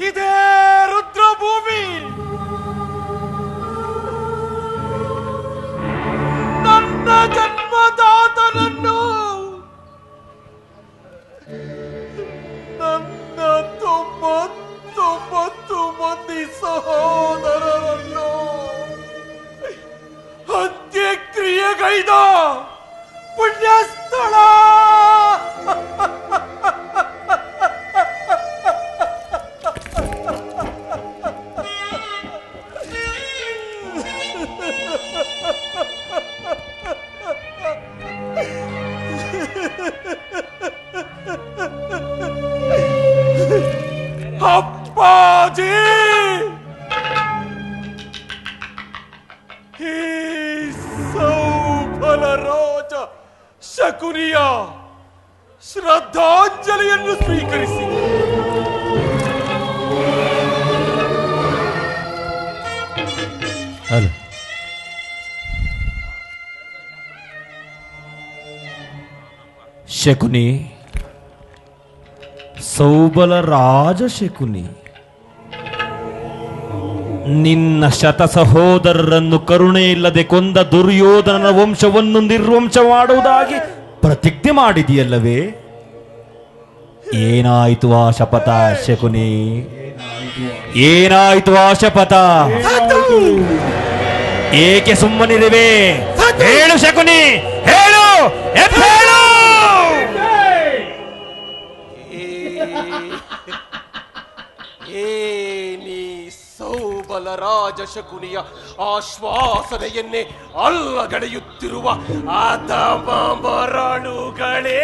ಇದೇ ರುದ್ರಭೂಮಿ ನನ್ನ ಜನ್ಮದಾತನನ್ನು ನನ್ನ 99 ಮಂದಿ ಸಹೋದರರನ್ನು ಅಂತ್ಯಕ್ರಿಯೆಗೈದ ಪುಣ್ಯಸ್ಥಳ ಅಪ್ಪಾಜಿ ಈ ಸೌಬಲರಾಜ ಶಕುನಿಯ ಶ್ರದ್ಧಾಂಜಲಿಯನ್ನು ಸ್ವೀಕರಿಸಿ. ಶಕುನಿ, ಸೌಬಲರಾಜ ಶಕುನಿ, ನಿನ್ನ ಶತ ಸಹೋದರರನ್ನು ಕರುಣೆ ಇಲ್ಲದೆ ಕೊಂದ ದುರ್ಯೋಧನನ ವಂಶವನ್ನು ನಿರ್ವಂಶ ಮಾಡುವುದಾಗಿ ಪ್ರತಿಜ್ಞೆ ಮಾಡಿದೆಯಲ್ಲವೇ? ಏನಾಯಿತು ಆ ಶಪಥ ಶಕುನಿ? ಏನಾಯಿತು ಆ ಶಪಥ? ಏಕೆ ಸುಮ್ಮನಿರುವೆ? ಹೇಳು ಶಕುನಿ, ಹೇಳು, ಹೇಳು. ಏನಿ ಸೌಬಲರಾಜ ಶಕುನಿಯ ಆಶ್ವಾಸನೆಯನ್ನೇ ಅಲ್ಲಗಳೆಯುತ್ತಿರುವ ಅಧಮ ಮರಳುಗಳೇ,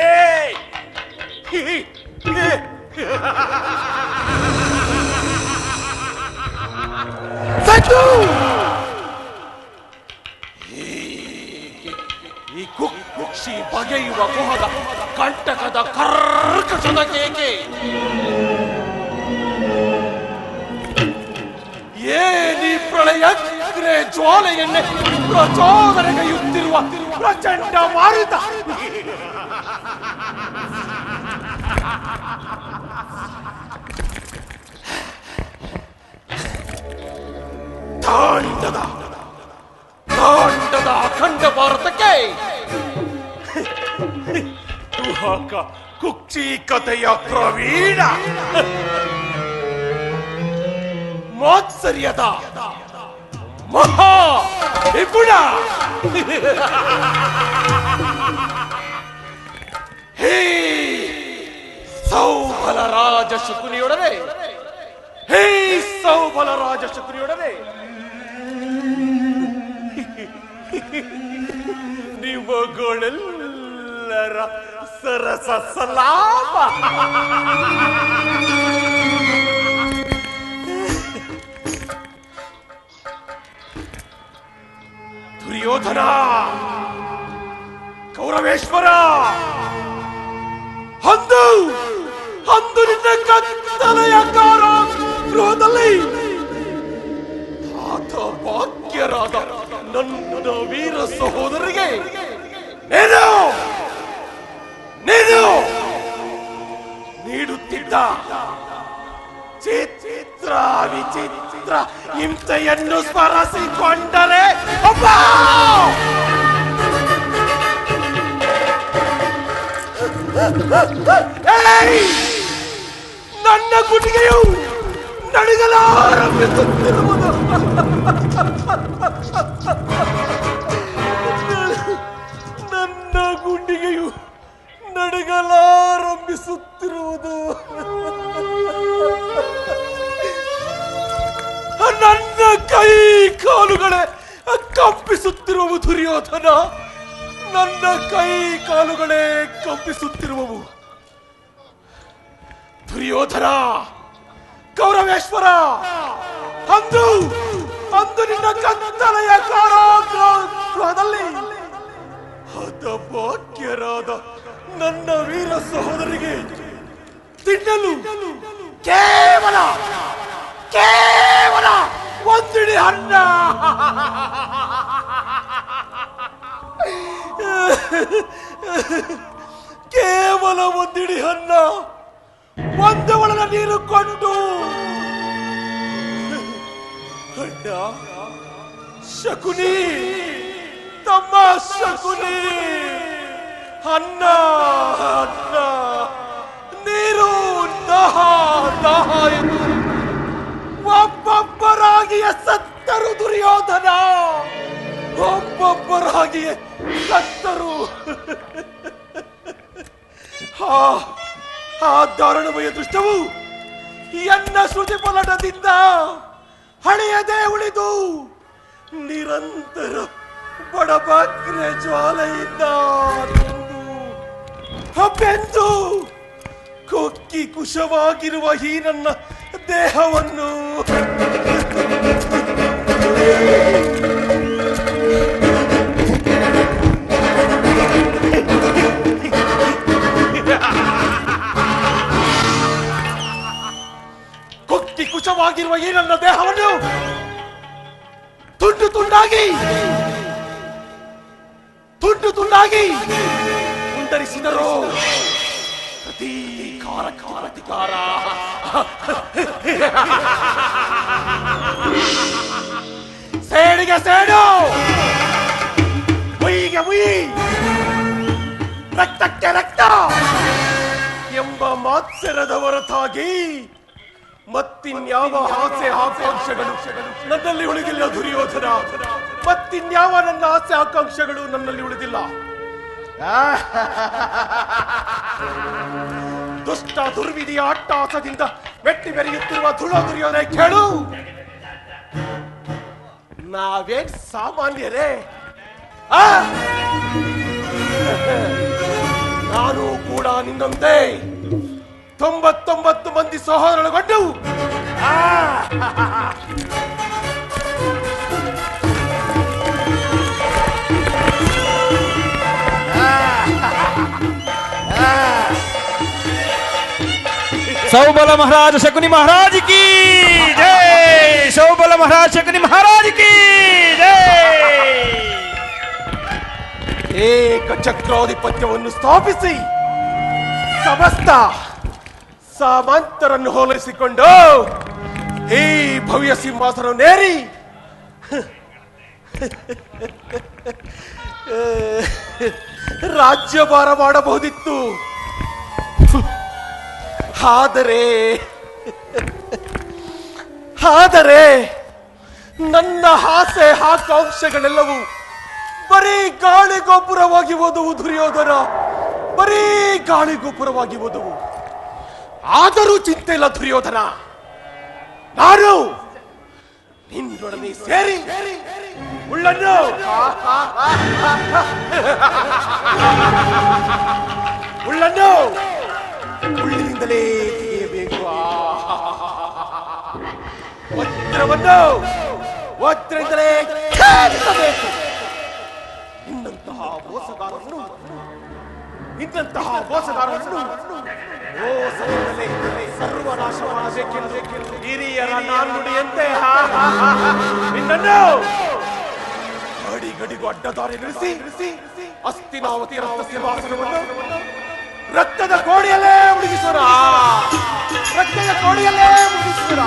ಈ ಕುಕ್ಷಿ ಬಗೆಯುವ ಕುಹದ ಕಂಟಕದ ಕರ್ಕಶದ ಕೇಕೆ, ಏನಿ ಪ್ರಳಯಗ್ರೆ ಜ್ವಾಲೆಯನ್ನೇ ಪ್ರಚೋದನೆಗೈಯುತ್ತಿರುವ ಪ್ರಚಂಡ ಮಾರುತ, ತಾಂಡದ ಅಖಂಡ ಭಾರತಕ್ಕೆ ಕುಕ್ಷಿ ಕಥೆಯ ಪ್ರವೀಣ, ಮಾತ್ಸರ್ಯದ ಮಹಾ ವಿಪುಣ, ಹೇ ಸೌಬಲರಾಜ ಶಕುನಿಯೊಡನೆ, ಹೇ ಸೌಬಲರಾಜ ಶಕುನಿಯೊಡನೆ ನಿಮಗಳೆಲ್ಲರ ಸರಸ ಸಲಾಪ. ದುರ್ಯೋಧನ, ಕೌರವೇಶ್ವರ, ಅಂದು ನಿನ್ನ ಕತ್ತಲೆಯ ಕಾರಾಗೃಹದಲ್ಲಿ ಭಾಗ್ಯರಾದ ನನ್ನ ವೀರ ಸಹೋದರಿಗೆ ನೀನು ನೀಡುತ್ತಿದ್ದ ಚಿತ್ರ ವಿಚಿತ್ರ ಹಿಂಸೆಯನ್ನು ಸ್ಮರಿಸಿಕೊಂಡರೆ ನನ್ನ ಗುಟಿಗೆಯು ನಡುಗಲಾರಂಭಿಸುತ್ತಿರುವುದು. ನನ್ನ ಗುಂಡಿಗೆಯು ನಡುಗಲಾರಂಭಿಸುತ್ತಿರುವುದು. ನನ್ನ ಕೈ ಕಾಲುಗಳೇ ಕಂಪಿಸುತ್ತಿರುವು ದುರ್ಯೋಧನ, ನನ್ನ ಕೈ ಕಾಲುಗಳೇ ಕಂಪಿಸುತ್ತಿರುವವು. ದುರ್ಯೋಧನ, ಕೌರವೇಶ್ವರ, ಅಂದು ನಿನ್ನ ಕತ್ತಲೆಯ ಕಾರಾಗೃಹದಲ್ಲಿ ಹತಭಾಗ್ಯರಾದ ನನ್ನ ವೀರ ಸಹೋದರಿಗೆ ತಿನ್ನಲು ಕೇವಲ ಒಂದಿಡಿ ಅನ್ನ, ಕೇವಲ ಒಂದಿಡಿ ಅನ್ನ ಒಂದು ಒಳಲ ನೀರು ಕೊಂಡು ಅಣ್ಣ ಶಕುನಿ, ತಮ್ಮ ಶಕುನಿ, ಅನ್ನ ಅನ್ನ ನೀರು ದಹ ದಹ ಎಂದು ಒಬ್ಬೊಬ್ಬರಾಗಿಯೇ ಸತ್ತರು ದುರ್ಯೋಧನ, ಒಬ್ಬೊಬ್ಬರಾಗಿಯೇ ಸತ್ತರು. ಆ ದಾರುಣಮಯ ದೃಷ್ಟವು ಎನ್ನ ಶ್ರುತಿ ಪಲಟದಿಂದ ಹಳೆಯದೇ ಉಳಿದು ನಿರಂತರ ಬಡಬಗ್ರೆ ಜ್ವಾಲೆಯಿಂದ ಬೆಂದು ಕೊಕ್ಕಿ ಕುಶವಾಗಿರುವ ಈ ನನ್ನ ದೇಹವನ್ನು ಕೊಕ್ಕಿ ಕುಶವಾಗಿರುವ ಈ ನನ್ನ ದೇಹವನ್ನು ತುಂಡು ತುಂಡಾಗಿ ಉಂಡರಿಸಿದರು. ಪ್ರತೀಕಾರ ಸೇಡಿಗೆ ಸೇಡು, ಮುಯಿಗೆ ಮುಯಿ, ರಕ್ತಕ್ಕೆ ರಕ್ತ ಎಂಬ ಮಾತ್ಸರದ ಹೊರತಾಗಿ ಮತ್ತಿನ್ಯಾವ ಆಸೆ ಆಕಾಂಕ್ಷೆಗಳು ನನ್ನಲ್ಲಿ ಉಳಿದಿಲ್ಲ ದುರ್ಯೋಧನ. ಮತ್ತಿನ್ಯಾವ ನನ್ನ ಆಸೆ ಆಕಾಂಕ್ಷೆಗಳು ನನ್ನಲ್ಲಿ ಉಳಿದಿಲ್ಲ. ದುಷ್ಟ ದುರ್ವಿಧಿಯ ಅಟ್ಟಹಾಸದಿಂದ ಮೆಟ್ಟಿ ಬೆರೆಯುತ್ತಿರುವ ದುರ್ಯೋಧನ ಕೇಳು, ನಾವೇನ್ ಸಾಮಾನ್ಯರೇ? ನಾನು ಕೂಡ ನಿನ್ನಂತೆ 99 ಮಂದಿ ಸಹೋದರರುಗೊಂಡು सौबल महाराज शकुनी महाराज की जय, सौबल महाराज शकुनी महाराज की जय. ಏಕ ಚಕ್ರಾಧಿಪತ್ಯವನ್ನು ಸ್ಥಾಪಿಸಿ ಸಮಸ್ತ ಸಾಮಂತರನ್ನು ಹೋಲಿಸಿಕೊಂಡು ಈ ಭವ್ಯ ಸಿಂಹಾಸನವನ್ನೇರಿ ರಾಜ್ಯಭಾರ ಮಾಡಬಹುದಿತ್ತು. ಆದರೆ ನನ್ನ ಆಸೆ ಆಕಾಂಕ್ಷೆಗಳೆಲ್ಲವೂ ಬರೀ ಗಾಳಿಗೊಬ್ಬರವಾಗಿ ಓದುವು ದುರ್ಯೋಧನ, ಬರೀ ಗಾಳಿಗೊಬ್ಬರವಾಗಿ ಓದುವು. ಆದರೂ ಚಿಂತೆ ಇಲ್ಲ ದುರ್ಯೋಧನ, ನಾನು ನಿನ್ನೊಡನೆ ಸೇರಿ ಉಳ್ಳನ್ನು ಉಳ್ಳಿನಿಂದಲೇ ತೆಗೆಯಬೇಕು. ವಜ್ರದಿಂದಲೇ ಛೇದಿಸಬೇಕು. ನಿನ್ನಂತಹ ಮೋಸಗಾರರನ್ನು ಮೋಸದಿಂದಲೇ ಸರ್ವನಾಶ ಮಾಡಬೇಕೆಂದು ಹಿರಿಯರ ನಾಣ್ಣುಡಿಯಂತೆ ನಿನ್ನನ್ನು ಗಡಿಗಡಿಗೂ ಅಡ್ಡದಾರಿ ನಿಲ್ಲಿಸಿ ಹಸ್ತಿನಾವತಿಯ ರಕ್ತ ಸಿಂಹಾಸನವನ್ನು ರಕ್ತದ ಕೋಡಿಯಲ್ಲೇ ಮುಳುಗಿಸೋಣ, ರಕ್ತದ ಕೋಡಿಯಲ್ಲೇ ಮುಳುಗಿಸೋಣ.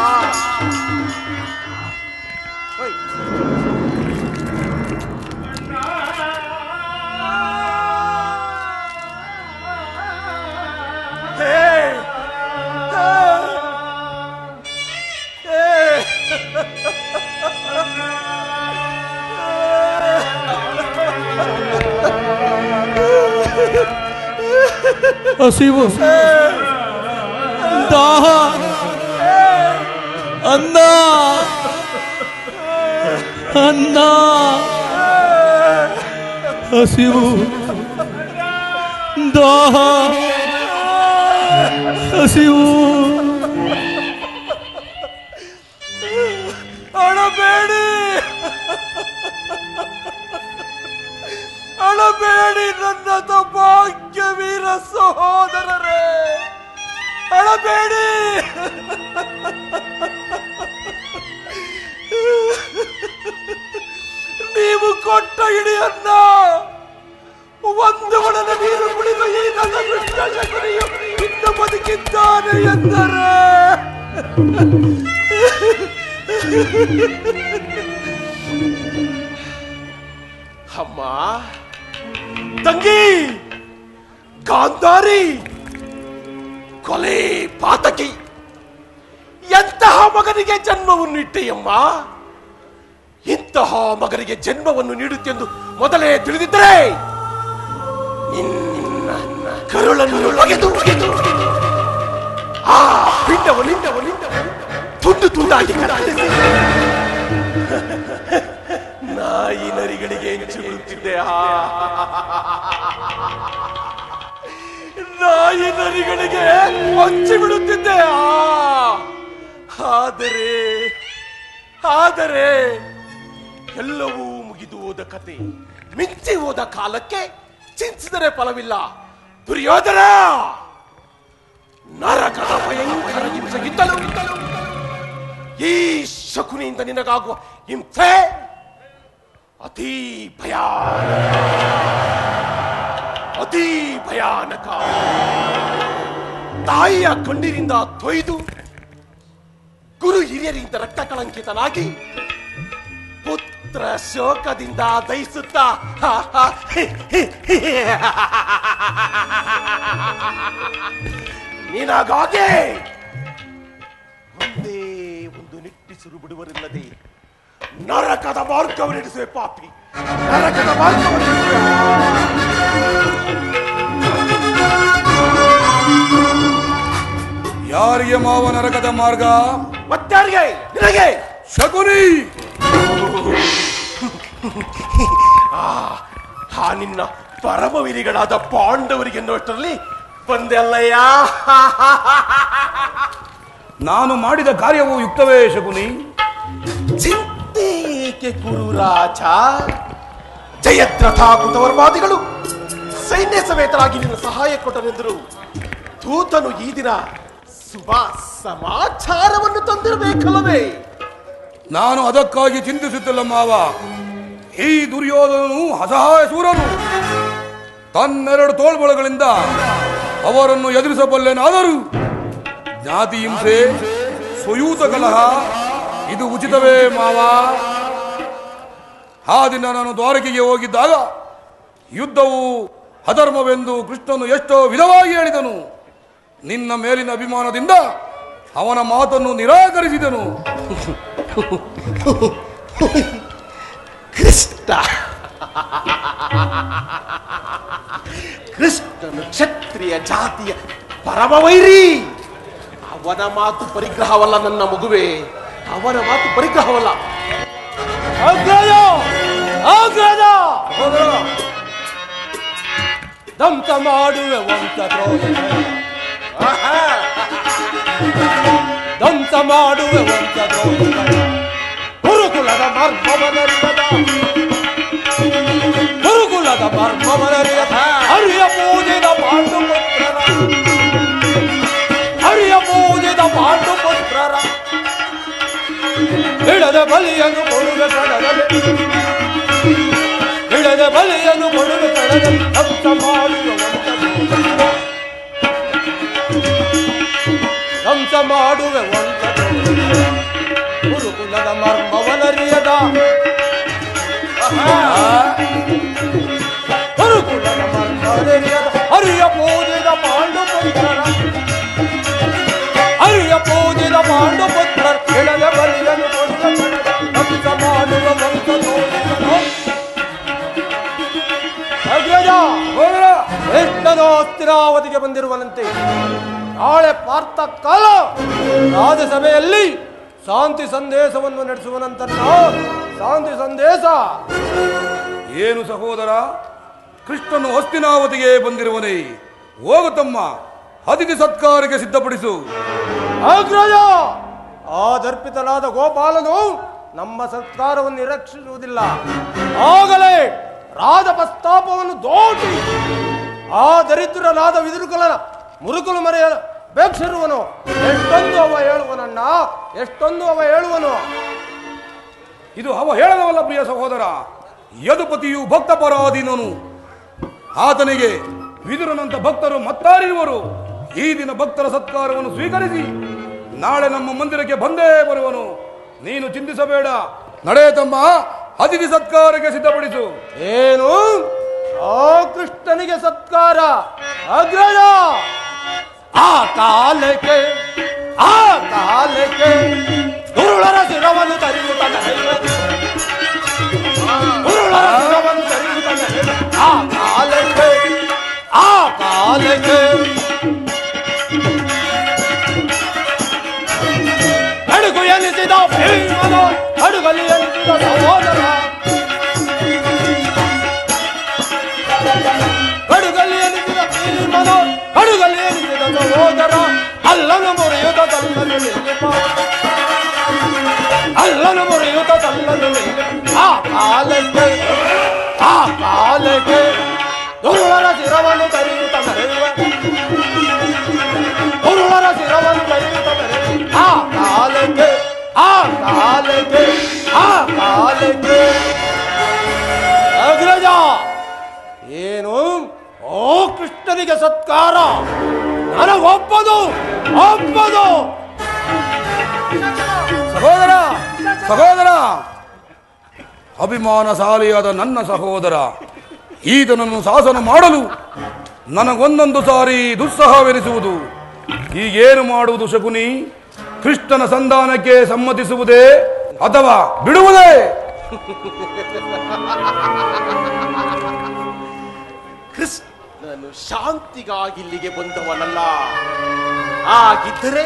ಹಸಿವು, ದಾಹ, ಅನ್ನ ಅನ್ನ, ಹಸಿವು, ದಾಹ, ಹಸಿವು. ಅಳಬೇಡಿ, ಅಳಬೇಡಿ ನನ್ನ ಭಾಗ್ಯವೀರ ಸಹೋದರರೇ, ಅಳಬೇಡಿ. ನೀವು ಕೊಟ್ಟ ಇಡಿಯನ್ನ ಒಂದು ಒಡಲ ನೀರು ಕುಡಿದ ಈ ನನ್ನ ದುಷ್ಟ ಶಕುನಿಯು ಇನ್ನು ಬದುಕಿದ್ದಾನೆ ಎಂದರೆ ಅಮ್ಮ, ತಂಗಿ, ಗಾಂಧಾರಿ, ಕೊಲೆ ಪಾತಕಿ, ಎಂತಹ ಮಗನಿಗೆ ಜನ್ಮವನ್ನು ಇಟ್ಟೆಯಮ್ಮ. ಇಂತಹ ಮಗನಿಗೆ ಜನ್ಮವನ್ನು ನೀಡುತ್ತೆಂದು ಮೊದಲೇ ತಿಳಿದಿದ್ದರೆ ನಿನ್ನ ಕರುಳನ್ನು ಒಗೆದು ಆ ಪಿಂಡವನ್ನು ತುಂಡು ತುಂಡಾಗಿ ಕತ್ತರಿಸಿ ನಾಯಿ ನರಿಗಳಿಗೆ ಹಂಚಿಬಿಡುತ್ತಿದ್ದೆ. ನಾಯಿ ನರಿಗಳಿಗೆ ಹಂಚಿಬಿಡುತ್ತಿದ್ದೆ. ಆದರೆ ಎಲ್ಲವೂ ಮುಗಿದು ಹೋದ ಕತೆ, ಮಿಂಚಿ ಹೋದ ಕಾಲಕ್ಕೆ ಚಿಂತಿಸಿದರೆ ಫಲವಿಲ್ಲ. ದುರ್ಯೋಧನ, ನರಕದ ಭಯಂಕರ ಹಿಂಸೆಗಿದ್ದಲು ಈ ಶಕುನಿಯಿಂದ ನಿನಗಾಗುವ ಹಿಂಸೆ ಅತಿ ಭಯಾನಕ. ತಾಯಿಯ ಕಣ್ಣೀರಿಂದ ತೊಯ್ದು ಗುರು ಹಿರಿಯರಿಂದ ರಕ್ತ ಕಳಂಕಿತನಾಗಿ ಪುತ್ರ ಶೋಕದಿಂದ ದಯಿಸುತ್ತಾ ನಿನಗಾಗಿ ಒಂದೇ ಒಂದು ನಿಟ್ಟಿಸಿರು ಬಿಡುವರಿಲ್ಲದೆ ನರಕದ ಮಾರ್ಗವನ್ನಿಡಿಸುವೆ ಪಾಪಿ, ನರಕದ ಮಾರ್ಗವನ್ನಿಡಿಸುವೆ. ಯಾರಿಗೆ ಮಾವ ನರಕದ ಮಾರ್ಗ? ಮತ್ತಾರಿಗೆ? ನಿನಗೆ. ಶಕುನಿ, ನಿನ್ನ ಪರಮವೀರಿಗಳಾದ ಪಾಂಡವರಿಗೆ ಎನ್ನುವಷ್ಟರಲ್ಲಿ ಬಂದೆ ಅಲ್ಲಯ್ಯ. ನಾನು ಮಾಡಿದ ಕಾರ್ಯವು ಯುಕ್ತವೇ ಶಕುನಿ? ಚಿಂತೆ ಏಕೆ ಕುರುರಾಜ? ಜಯದ್ರಥ ಕೃತವರ್ಮಾದಿಗಳು ಸೈನ್ಯ ಸಮೇತರಾಗಿ ನಿನ್ನ ಸಹಾಯ ಕೊಟ್ಟರೆಂದರು. ದೂತನು ಈ ದಿನ ಶುಭ ಸಮಾಚಾರವನ್ನು ತಂದಿರಬೇಕಲ್ಲವೇ? ನಾನು ಅದಕ್ಕಾಗಿ ಚಿಂತಿಸುತ್ತಿಲ್ಲ ಮಾವ. ಈ ದುರ್ಯೋಧನನು ಅಸಹಾಯ ಸೂರನು. ತನ್ನೆರಡು ತೋಳ್ಬಳಗಳಿಂದ ಅವರನ್ನು ಎದುರಿಸಬಲ್ಲೆನಾದರೂ ಜ್ಞಾತಿ ಹಿಂಸೆ, ಸ್ವಯೂತ ಕಲಹ ಇದು ಉಚಿತವೇ ಮಾವ? ಆ ದಿನ ನಾನು ದ್ವಾರಕೆಗೆ ಹೋಗಿದ್ದಾಗ ಯುದ್ಧವು ಅಧರ್ಮವೆಂದು ಕೃಷ್ಣನು ಎಷ್ಟೋ ವಿಧವಾಗಿ ಹೇಳಿದನು. ನಿನ್ನ ಮೇಲಿನ ಅಭಿಮಾನದಿಂದ ಅವನ ಮಾತನ್ನು ನಿರಾಕರಿಸಿದನು. ಕೃಷ್ಣನು ಕ್ಷತ್ರಿಯ ಜಾತಿಯ ಪರಮವೈರಿ. ಅವನ ಮಾತು ಪರಿಗ್ರಹವಲ್ಲ ನನ್ನ ಮಗುವೆ, ಅವನ ಮಾತು ಪರಿಗ್ರಹವಲ್ಲ. ದಂತ ಮಾಡುವೆ ವಂಶದ್ರೋಹ, ದಂತ ಮಾಡುವೆ ವಂಶದ್ರೋಹ. ಗುರುಕುಲದ ಮರ್ಮವನರಿಯದ, ಗುರುಕುಲದ ಮರ್ಮವನರಿಯದ ಹರಿಯ ಪೂಜಿದ ಪಾಂಡುಪುತ್ರರ, ಹರಿಯ ಪೂಜಿದ ಪಾಂಡುಪುತ್ರರ ಬಿಡದ ಬಲಿಯನ್ನು ಕೊಡುವೆ ಕಡದಲ್ಲಿ, ಬಿಡದ ಬಲಿಯನ್ನು ಕೊಡುವೆ ಕಡದಲ್ಲಿ. ದಂತ ಮಾಡುವೆ ವಂಶದ್ರೋಹ, ದಂತ ಮಾಡುವೆ ವಂಶದ್ರೋಹ. ಗುರುಕುಲದ ಮರ್ಮವನರಿಯದ, ಗುರುಕುಲದ ಮರ್ಮವನರಿಯದ ಹರಿಯ ಪೂಜಿದ ಪಾಂಡುಪುತ್ರರ, ಹರಿಯ ಪೂಜಿದ ಪಾಂಡುಪುತ್ರರ ಬಿಡದ ಬಲಿಯನ್ನು ಕೊಡುವೆ ಕಡದಲ್ಲಿ. ದಂತ ಮಾಡುವ ವಂಶದ್ರೋಹ. ಕೃಷ್ಣನು ಹಸ್ತಿನಾವತಿಗೆ ಬಂದಿರುವನಂತೆ. ನಾಳೆ ಪಾರ್ಥ ಕಾಲ ರಾಜಸಭೆಯಲ್ಲಿ ಶಾಂತಿ ಸಂದೇಶವನ್ನು ನಡೆಸುವನಂತನ್ನ. ಶಾಂತಿ ಸಂದೇಶ ಏನು ಸಹೋದರ, ಕೃಷ್ಣನು ಹಸ್ತಿನಾವತಿಗೆ ಬಂದಿರುವನೇ? ಹೋಗು ತಮ್ಮ, ಅತಿಥಿ ಸತ್ಕಾರಕ್ಕೆ ಸಿದ್ಧಪಡಿಸು. ಅಗ್ರಜ, ಆ ದರ್ಪಿತನಾದ ಗೋಪಾಲನು ನಮ್ಮ ಸತ್ಕಾರವನ್ನು ನಿರೀಕ್ಷಿಸುವುದಿಲ್ಲ. ಆಗಲೇ ರಾಜಪ್ರಸ್ತಾಪವನ್ನು ದೋಟಿ ಆ ದರಿದ್ರನಾದ ವಿದುರುಕುಲನ ಮುರುಕುಲು ಮರೆಯ ಬೇಕ್ಷಿರುವನು. ಎಷ್ಟೊಂದು ಅವ ಹೇಳುವನನ್ನ, ಎಷ್ಟೊಂದು ಅವ ಹೇಳುವನು. ಇದು ಅವ ಹೇಳದವಲ್ಲ ಪ್ರಿಯ ಸಹೋದರ. ಯದುಪತಿಯು ಭಕ್ತ ಪರಾಧೀನನು. ಆತನಿಗೆ ವಿದುರನಂತ ಭಕ್ತರು ಮತ್ತಾರಿರುವರು. ಈ ದಿನ ಭಕ್ತರ ಸತ್ಕಾರವನ್ನು ಸ್ವೀಕರಿಸಿ ನಾಳೆ ನಮ್ಮ ಮಂದಿರಕ್ಕೆ ಬಂದೇ ಬರುವನು. ನೀನು ಚಿಂತಿಸಬೇಡ. ನಡೆ ತಮ್ಮ, ಅತಿಥಿ ಸತ್ಕಾರಕ್ಕೆ ಸಿದ್ಧಪಡಿಸು. ಏನು ಆ ಕೃಷ್ಣನಿಗೆ ಸತ್ಕಾರ? ಅಗ್ರಜ, ಆ ಕಾಲಕ್ಕೆ ದುರುಳರ ಶಿರವನ್ನು ತರಿಯುತ್ತ ಆ ಕಾಲಕ್ಕೆ ಅಡುಗು ಎನಿಸಿದ ಭೀಮನ ಅಡುಗಲಿ ಎನಿಸಿದ ಸಹೋದರ, ಅಡುಗಲಿ ಎನಿಸಿದ ಭೀಮನ ಅಡುಗಲಿ ಎನಿಸಿದ ಸಹೋದರ, ಅಲ್ಲನು ಮುರಿಯುತ್ತ ತಲ್ಲನು ನಿಲ್ಲಿಪ, ಅಲ್ಲನು ಮುರಿಯುತ್ತ ತಲ್ಲನು ನಿಲ್ಲಿಪ. ಆ ಕಾಲಕ್ಕೆ ದುರುಳರ ಶಿರವನ್ನು ತರಿಯುತ್ತ ಮೆರೆಯುವ, ದುರುಳರ ಶಿರವನ್ನು ತರಿಯುತ್ತ ಮೆರೆಯುವ. ಆ ಕಾಲಕ್ಕೆ ಅಗ್ರಜ, ಏನು ಓ ಕೃಷ್ಣನಿಗೆ ಸತ್ಕಾರ? ನನಗೊಪ್ಪದು ಸಹೋದರ ಸಹೋದರ, ಅಭಿಮಾನಶಾಲಿಯಾದ ನನ್ನ ಸಹೋದರ, ಈತನನ್ನು ಶಾಸನ ಮಾಡಲು ನನಗೊಂದೊಂದು ಸಾರಿ ದುಸ್ಸಹವೆನಿಸುವುದು. ಈಗೇನು ಮಾಡುವುದು ಶಕುನಿ? ಕೃಷ್ಣನ ಸಂಧಾನಕ್ಕೆ ಸಮ್ಮತಿಸುವುದೇ ಅಥವಾ ಬಿಡುವುದೇ? ಕೃಷ್ಣನು ಶಾಂತಿಗಾಗಿ ಇಲ್ಲಿಗೆ ಬಂದವನಲ್ಲ. ಆಗಿದ್ದರೆ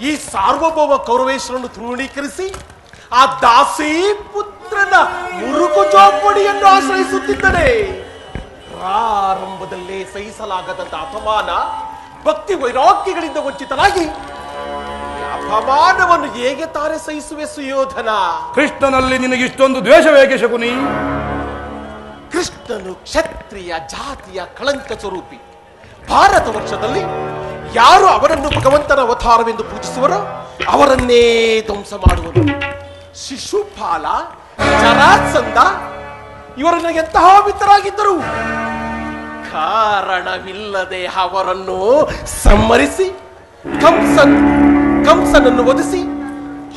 ಈ ಸಾರ್ವಭೌಮ ಕೌರವೇಶ್ವರನ್ನು ತೃಣೀಕರಿಸಿ ಆ ದಾಸಿ ಪುತ್ರನ ಮುರುಕು ಚೌಪಡಿಯನ್ನು ಆಶ್ರಯಿಸುತ್ತಿದ್ದನೆ. ಪ್ರಾರಂಭದಲ್ಲೇ ಸಹಿಸಲಾಗದಂತ ಅಪಮಾನ, ಭಕ್ತಿ ವೈರಾಗ್ಯಗಳಿಂದ ವಂಚಿತನಾಗಿ ಅಪಮಾನವನ್ನು ಹೇಗೆ ತಾರೆ ಸಹಿಸುವೆ ಸುಯೋಧನ? ಕೃಷ್ಣನಲ್ಲಿ ನಿನಗೆ ಇಷ್ಟೊಂದು ದ್ವೇಷವೇಕೆ ಶಕುನಿ? ಕೃಷ್ಣನು ಕ್ಷತ್ರಿಯ ಜಾತಿಯ ಕಳಂಕ ಸ್ವರೂಪಿ. ಭಾರತ ವರ್ಷದಲ್ಲಿ ಯಾರು ಅವರನ್ನು ಭಗವಂತನ ಅವತಾರವೆಂದು ಪೂಜಿಸುವರೋ ಅವರನ್ನೇ ಧ್ವಂಸ ಮಾಡುವರು. ಶಿಶುಪಾಲ, ಜರಾಸಂಧ ಇವರು ನನಗೆ ಎಂತಹ ಮಿತ್ರರಾಗಿದ್ದರು. ಕಾರಣವಿಲ್ಲದೆ ಅವರನ್ನು ಸಂಹರಿಸಿ ಕಂಸನನ್ನು ವಧಿಸಿ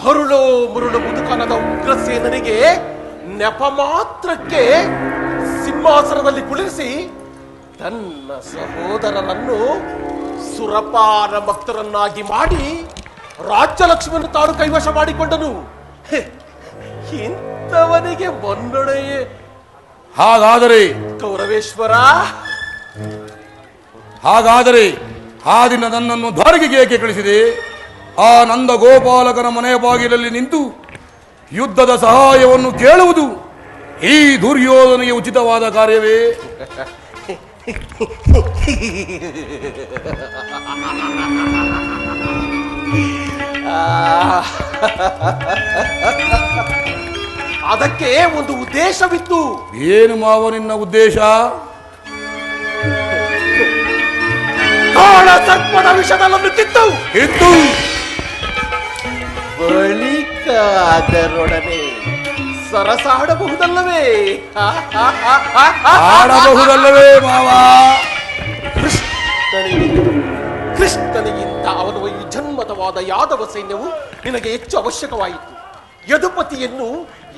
ಹರುಳೋ ಮುರುಳು ಮುದುಕನದ ಉಗ್ರಸೇನನಿಗೆ ನೆಪ ಮಾತ್ರಕ್ಕೆ ಸಿಂಹಾಸನದಲ್ಲಿ ಕುಳಿರಿಸಿ ತನ್ನ ಸಹೋದರನನ್ನು ಸುರಪಾನ ಭಕ್ತರನ್ನಾಗಿ ಮಾಡಿ ರಾಜ್ಯಲಕ್ಷ್ಮಿಯನ್ನು ತಾನು ಕೈವಶ ಮಾಡಿಕೊಂಡನು. ಇಂಥವನಿಗೆ ಮೊನ್ನೊಡೆಯೇ ಹಾಗಾದರೆ ಆ ದಿನ ನನ್ನನ್ನು ದ್ವಾರಕೆಗೆ ಏಕೆ ಕಳಿಸಿದೆ? ಆ ನಂದ ಗೋಪಾಲಕನ ಮನೆಯ ಬಾಗಿಲಲ್ಲಿ ನಿಂತು ಯುದ್ಧದ ಸಹಾಯವನ್ನು ಕೇಳುವುದು ಈ ದುರ್ಯೋಧನಿಗೆ ಉಚಿತವಾದ ಕಾರ್ಯವೇ? ಅದಕ್ಕೆ ಒಂದು ಉದ್ದೇಶವಿತ್ತು. ಏನು ಮಾವ ನಿನ್ನ ಉದ್ದೇಶ? ಕಾಳ ಸರ್ಪದ ವಿಷದಲ್ಲನ್ನು ಕಿತ್ತು ಬಳಿಕ ಅದರೊಡನೆ ಸರಸಾಡಬಹುದಲ್ಲವೇ? ಆಡಬಹುದಲ್ಲವೇ ಮಾವ? ಕೃಷ್ಣನಿಗಿಂತ ಅವನ ಈ ಜನ್ಮದವಾದ ಯಾದವ ಸೈನ್ಯವು ನಿನಗೆ ಹೆಚ್ಚು ಅವಶ್ಯಕವಾಯಿತು. ಯದುಪತಿಯನ್ನು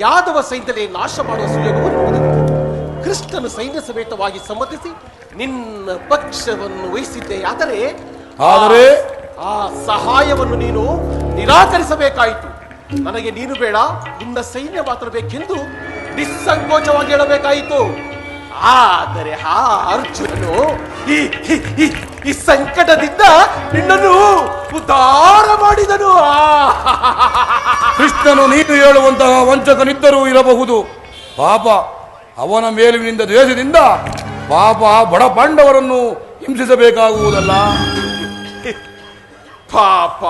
ಯಾದವ ಸೈನ್ಯದಲ್ಲೇ ನಾಶ ಮಾಡುವ ಸುಯೋಗವನ್ನು ಕೃಷ್ಣನು ಸೈನ್ಯ ಸಮೇತವಾಗಿ ಸಮ್ಮತಿಸಿ ನಿನ್ನ ಪಕ್ಷವನ್ನು ವಹಿಸಿದ್ದೆ. ಆದರೆ ಆ ಸಹಾಯವನ್ನು ನೀನು ನಿರಾಕರಿಸಬೇಕಾಯಿತು. ನನಗೆ ನೀನು ಬೇಡ, ನಿನ್ನ ಸೈನ್ಯ ಮಾತ್ರ ಬೇಕೆಂದು ನಿಸ್ಸಂಕೋಚವಾಗಿ ಹೇಳಬೇಕಾಯಿತು. ಆದರೆ ಆ ಅರ್ಜುನನು ಈ ಸಂಕಟದಿಂದ ನಿನ್ನನ್ನು ಉದ್ಧಾರ ಮಾಡಿದನು. ಕೃಷ್ಣನು ನೀನು ಹೇಳುವಂತಹ ವಂಚಕನಿದ್ದರೂ ಇರಬಹುದು. ಪಾಪ ಅವನ ಮೇಲಿನಿಂದ ದ್ವೇಷದಿಂದ ಪಾಪ ಬಡ ಪಾಂಡವರನ್ನು ಹಿಂಸಿಸಬೇಕಾಗುವುದಲ್ಲ. ಪಾಪ,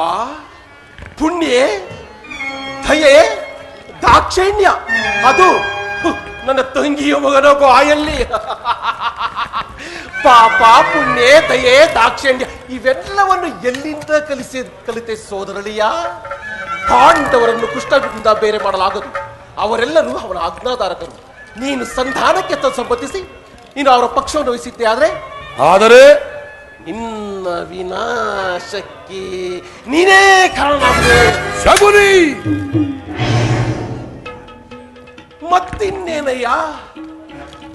ಪುಣ್ಯ, ದಯೆ, ದಾಕ್ಷಿಣ್ಯ ಅದು ನನ್ನ ತಂಗಿಯ ಮಗನ ಬಾಯಲ್ಲಿ. ಪಾಪ, ಪುಣ್ಯ, ದಯೆ, ದಾಕ್ಷಿಣ್ಯ ಇವೆಲ್ಲವನ್ನು ಎಲ್ಲಿಂದ ಕಲಿತೆ ಸೋದರಳಿಯ? ಪಾಂಡವರನ್ನು ಕೃಷ್ಣನಿಂದ ಬೇರೆ ಮಾಡಲಾಗದು. ಅವರೆಲ್ಲರೂ ಅವನ ಆಜ್ಞಾಧಾರಕರು. ನೀನು ಸಂಧಾನಕ್ಕೆ ಸಂಬಂಧಿಸಿ ನೀನು ಅವರ ಪಕ್ಷವನ್ನು ವಹಿಸಿದ್ದೆ. ಆದರೆ ಇನ್ನ ವಿನಾಶಕ್ಕೆ ನೀನೇ ಕಾರಣ. ಶಕುನಿ ಮತ್ತಿನ್ನೇನಯ್ಯ,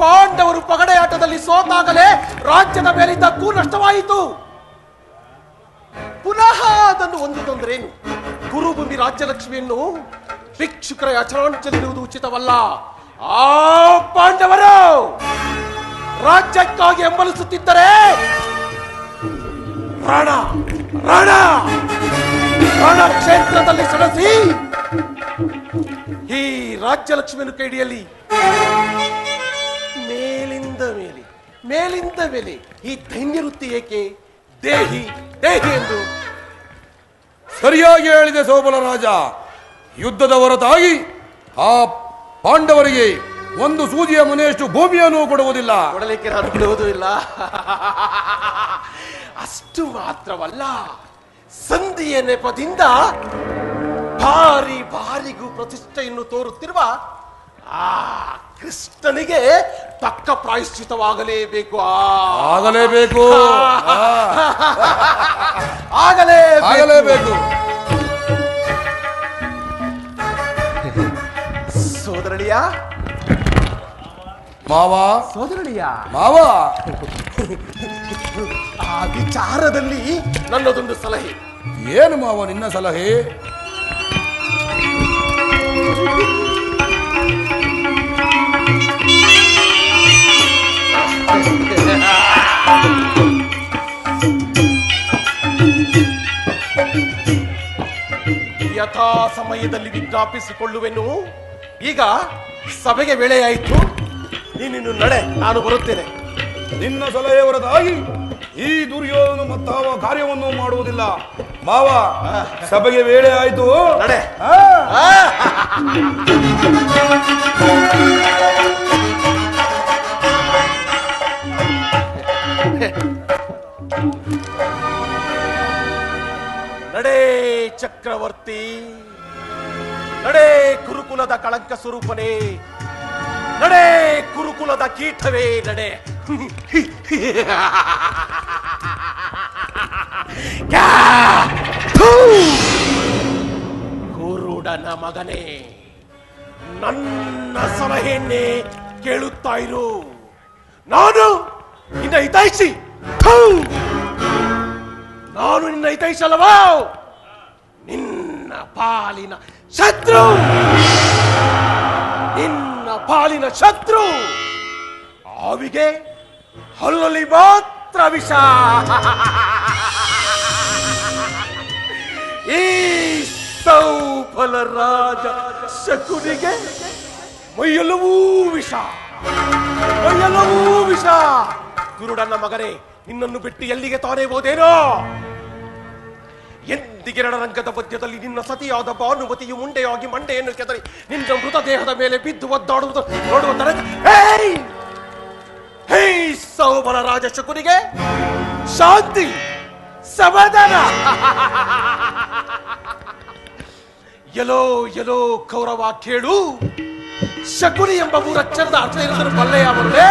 ಪಾಂಡವರು ಪಗಡೆಯಾಟದಲ್ಲಿ ಸೋತಾಗಲೇ ರಾಜ್ಯದ ಮೇಲಿದ್ದ ಕೂ ನಷ್ಟವಾಯಿತು. ಪುನಃ ಅದನ್ನು ಹೊಂದುವುದಂದ್ರೇನು? ಕುರುಭೂಮಿ ರಾಜ್ಯಲಕ್ಷ್ಮಿಯನ್ನು ಭಿಕ್ಷುಕರ ಯಾಚನಾಂಚಲಿರುವುದು ಉಚಿತವಲ್ಲ. ಆ ಪಾಂಡವರು ರಾಜ್ಯಕ್ಕಾಗಿ ಹಂಬಲಿಸುತ್ತಿದ್ದರೆ ರಣ ರಣ ರಣಕ್ಷೇತ್ರದಲ್ಲಿ ಸೆಣಸಿ ಈ ರಾಜ್ಯಲಕ್ಷ್ಮಿಯನ್ನು ಕೈಡಿಯಲ್ಲಿ ಮೇಲಿಂದ ಮೇಲೆ ಈ ದೈನ್ಯ ವೃತ್ತಿ ಏಕೆ? ದೇಹಿ ದೇಹಿ ಎಂದು ಸರಿಯಾಗಿ ಹೇಳಿದೆ ಸೋಬಲ ರಾಜ. ಯುದ್ಧದ ಹೊರತಾಗಿ ಆ ಪಾಂಡವರಿಗೆ ಒಂದು ಸೂಜಿಯ ಮನೆಯಷ್ಟು ಭೂಮಿಯನ್ನು ಕೊಡುವುದಿಲ್ಲ. ಕೊಡಲಿಕ್ಕೆ ನಾನು ಬಿಡುವುದೂ ಇಲ್ಲ. ಅಷ್ಟು ಮಾತ್ರವಲ್ಲ, ಸಂಧಿಯ ನೆಪದಿಂದ ಬಾರಿಗೂ ಪ್ರತಿಷ್ಠೆಯನ್ನು ತೋರುತ್ತಿರುವ ಆ ಕೃಷ್ಣನಿಗೆ ತಕ್ಕ ಪ್ರಾಯಶ್ಚಿತವಾಗಲೇಬೇಕು. ಆಗಲೇಬೇಕು. ಸೋದರಳಿಯ ಮಾವ, ಸೋದರಳಿಯ ಮಾವ, ಆ ವಿಚಾರದಲ್ಲಿ ನನ್ನದೊಂದು ಸಲಹೆ. ಏನು ಮಾವ ನಿನ್ನ ಸಲಹೆ? ಯಥಾ ಸಮಯದಲ್ಲಿ ವಿಜ್ಞಾಪಿಸಿಕೊಳ್ಳುವೆನು. ಈಗ ಸಭೆಗೆ ವೇಳೆಯಾಯಿತು, ನೀನು ನಡೆ, ನಾನು ಬರುತ್ತೇನೆ. ನಿನ್ನ ಸಲಹೆ ಹೊರತಾಗಿ ಈ ದುರ್ಯೋಧನ ಮತ್ತಾವ ಕಾರ್ಯವನ್ನು ಮಾಡುವುದಿಲ್ಲ. ಮಾವ, ಸಭೆಗೆ ವೇಳೆ ಆಯಿತು, ನಡೆ. ನಡೆ ಚಕ್ರವರ್ತಿ, ನಡೆ ಕುರುಕುಲದ ಕಳಂಕ ಸ್ವರೂಪನೇ, ನಡೆ ಕುರುಕುಲದ ಕೀಟವೇ, ನಡೆ. ಕುರುಡನ ಮಗನೇ, ನನ್ನ ಸಲಹೆಯನ್ನೇ ಕೇಳುತ್ತಾ ಇರು. ನಾನು ನಿನ್ನ ಹಿತೈಷಿ. ನಾನು ನಿನ್ನ ಹಿತೈಷಿ ಅಲ್ಲವಾ? ನಿನ್ನ ಪಾಲಿನ ಶತ್ರು, ನಿನ್ನ ಪಾಲಿನ ಶತ್ರು. ಆವಿಗೆ ಹಲ್ಲಲ್ಲಿ ಮಾತ್ರ ವಿಷ. ಈ ಸೌಫಲ ರಾಜ ಶಕುನಿಗೆ ಮೈಯೆಲ್ಲವೂ ವಿಷ, ಮೈಯೆಲ್ಲವೂ ವಿಷ. ಕುರುಡನ ಮಗನೇ, ನಿನ್ನನ್ನು ಬಿಟ್ಟು ಎಲ್ಲಿಗೆ ತಾನೇ ಹೋದೇನೋ? ಎಂದಿಗೆ ರಣರಂಗದ ಮಧ್ಯದಲ್ಲಿ ನಿನ್ನ ಸತಿಯಾದ ಭಾನುಮತಿಯು ಮುಂಡೆಯಾಗಿ ಮಂಡೆಯನ್ನು ಕೆದರಿ ನಿನ್ನ ಮೃತದೇಹದ ಮೇಲೆ ಬಿದ್ದು ಒದ್ದಾಡುವುದು ನೋಡುವ ತನಕ ಹೇ ಸೌಬಲ ರಾಜ ಶಕುನಿಗೆ ಶಾಂತಿ ಸಮಾಧಾನ. ಎಲ್ಲೋ ಕೌರವ ಕೇಳು. ಶಕುನಿ ಎಂಬ ಮೂರಕ್ಷರದ ಅರ್ಥ ಇರುವುದನ್ನು ಬಲ್ಲೆಯ ಬರುವೆ?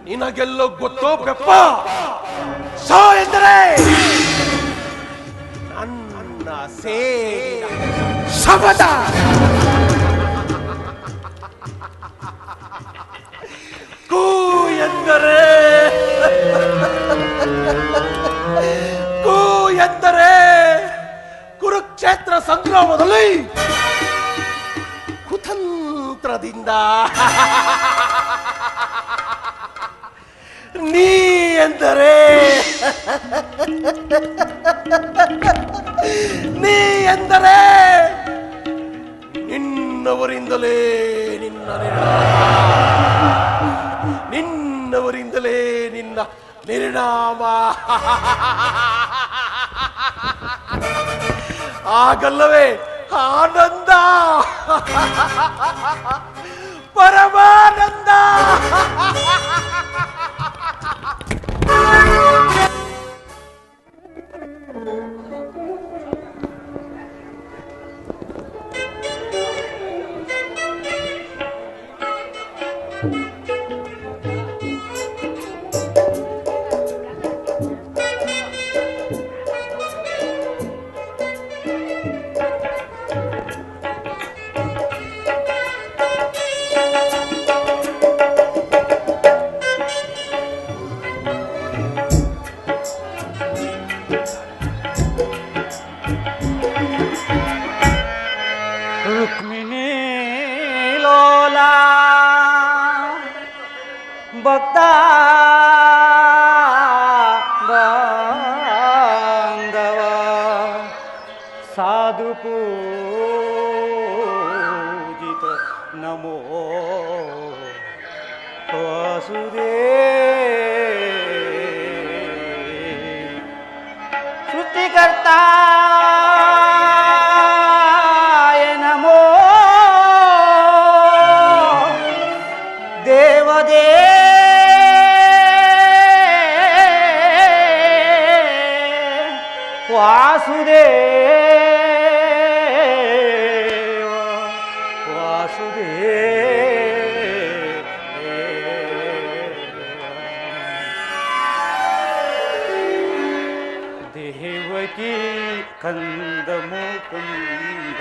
ನಿನಗೆಲ್ಲೋ ಗೊತ್ತೋ ಬೆಪ್ಪ? ಶ ಎಂದರೆ ನನ್ನ ಸೇನ ಶಬದ. ಕೂ ಎಂದರೆ ಕುರುಕ್ಷೇತ್ರ ಸಂಗ್ರಾಮದಲ್ಲಿ ಕುತಂತ್ರದಿಂದ ನೀ ಎಂದರೆ ನಿನ್ನವರಿಂದಲೇ ನಿನ್ನ ನಿರ್ಣಾಮ. ಆಗಲ್ಲವೇ ಆನಂದ, ಪರಮಾನಂದ. ಪಾದುಪೂಜಿತ ನಮೋ ವಾಸುದೇ ಸೃಷ್ಟಿಕರ್ತಾಯ ನಮೋ ದೇವದೇ ವಾಸುದೇವ ದೇವಕಿ ಕಂದ ಮುಕುಂದ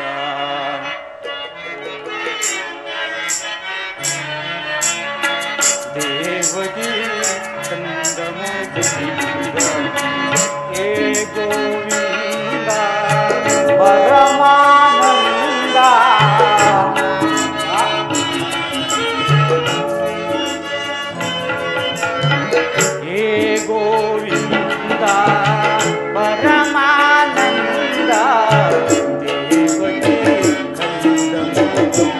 ದೇವಕಿ ಕಂದ ಮುಕುಂದ ಹೇ ಗೋವಿಂದ ಪರಮಾನಂದ ಹೇ ಗೋವಿಂದ ಪರಮಾನಂದ ದೇವಕಿ ಕಂದ ಮುಕುಂದ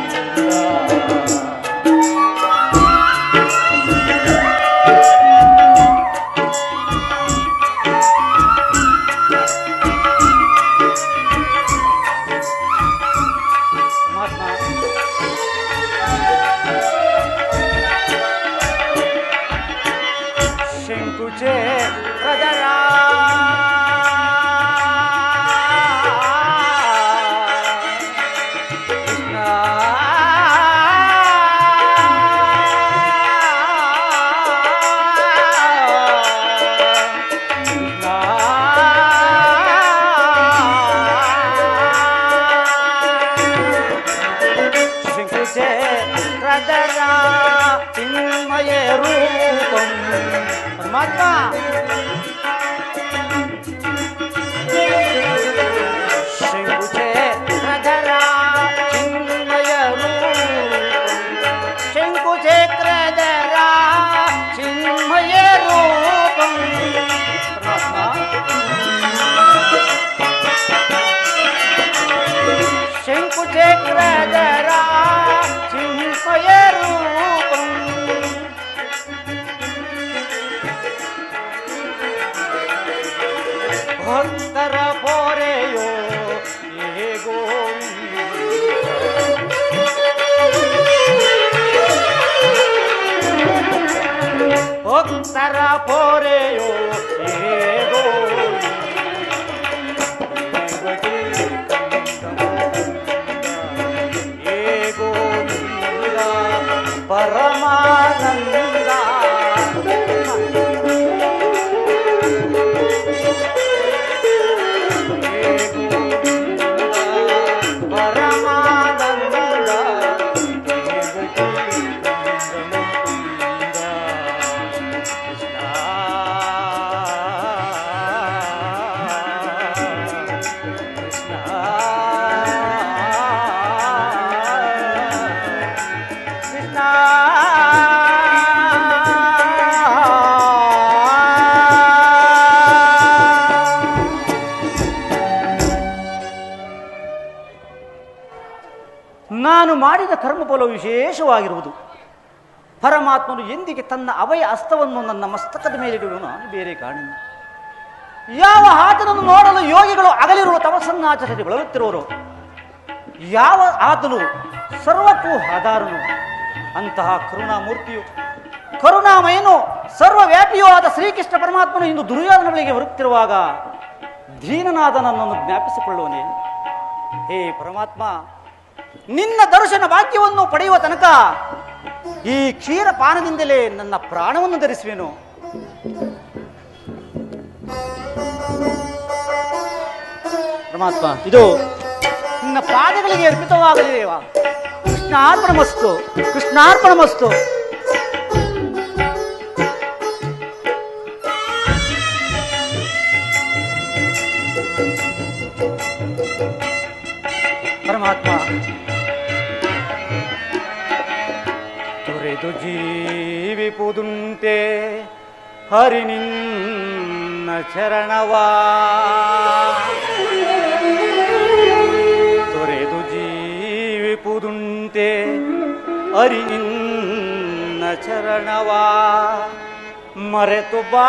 ಶಂಕುಚೆ ಪ್ರಜರ ಕೃಷ್ಣ ಶಂಕುಚೆ ಪ್ರಜರ ಚಿನ್ಮಯ ರೂಪಂ ಪರಮಾತ್ಮ ಶಂಕುಚೆ ಪ್ರಧರ ಚಿನ್ಮಯ ರೂಪಂ ಶಂಕುಚೆ ಪ್ರಧರ ಚಿನ್ಮಯ ರೂಪಂ ಶಂಕುಚೆ ಪ್ರಧರ ಚಿನ್ಮಯ ರೂಪಂ ಭಕ್ತರ ಪೊರೆಯೋ ಹೇ ಗೋವಿಂದ ಭಕ್ತರ ಪೊರೆಯೋ ಹೇ ಗೋವಿಂದ ಪರಮಾನಂದ ನಾನು ಮಾಡಿದ ಕರ್ಮಫಲವು ವಿಶೇಷವಾಗಿರುವುದು. ಪರಮಾತ್ಮನು ಎಂದಿಗೆ ತನ್ನ ಅಭಯ ಹಸ್ತವನ್ನು ನನ್ನ ಮಸ್ತಕದ ಮೇಲಿಡುವನು, ನಾನು ಬೇರೆ ಕಾಣಿ. ಯಾವ ಆತನನ್ನು ನೋಡಲು ಯೋಗಿಗಳು ಅಗಲಿರುವ ತಪಸ್ಸನ್ನಾಚರಣೆ ಬಳಲುತ್ತಿರುವರು, ಯಾವ ಆತನು ಸರ್ವಕ್ಕೂ ಆಧಾರನು, ಅಂತಹ ಕರುಣಾಮೂರ್ತಿಯು ಕರುಣಾಮಯನು ಸರ್ವವ್ಯಾಪಿಯೂ ಆದ ಶ್ರೀಕೃಷ್ಣ ಪರಮಾತ್ಮನು ಇಂದು ದುರ್ಯೋಧನ ಬಳಿಗೆ ಬರುತ್ತಿರುವಾಗ ದೀನನಾದ ನನ್ನನ್ನು ಜ್ಞಾಪಿಸಿಕೊಳ್ಳುವನೇ. ಹೇ ಪರಮಾತ್ಮ, ನಿನ್ನ ದರ್ಶನ ಭಾಗ್ಯವನ್ನು ಪಡೆಯುವ ತನಕ ಈ ಕ್ಷೀರಪಾನದಿಂದಲೇ ನನ್ನ ಪ್ರಾಣವನ್ನು ಧರಿಸುವೆನು. ಪರಮಾತ್ಮ, ಇದು ನಿನ್ನ ಪಾದಗಳಿಗೆ ಅರ್ಪಿತವಾಗಲಿದೇವಾ. ಕೃಷ್ಣಾರ್ಪಣಮಸ್ತು, ಕೃಷ್ಣಾರ್ಪಣಮಸ್ತು. ಪರಮಾತ್ಮ, ತೊರೆದು ಜೀವಿಪುದುಂಟೆ ಹರಿ ನಿನ್ನ ಚರಣವಾ. ಹರಿ ನಿನ್ನ ಚರಣವಾ ಮರೆತು ಬಾಳುವುದುಂಟೆ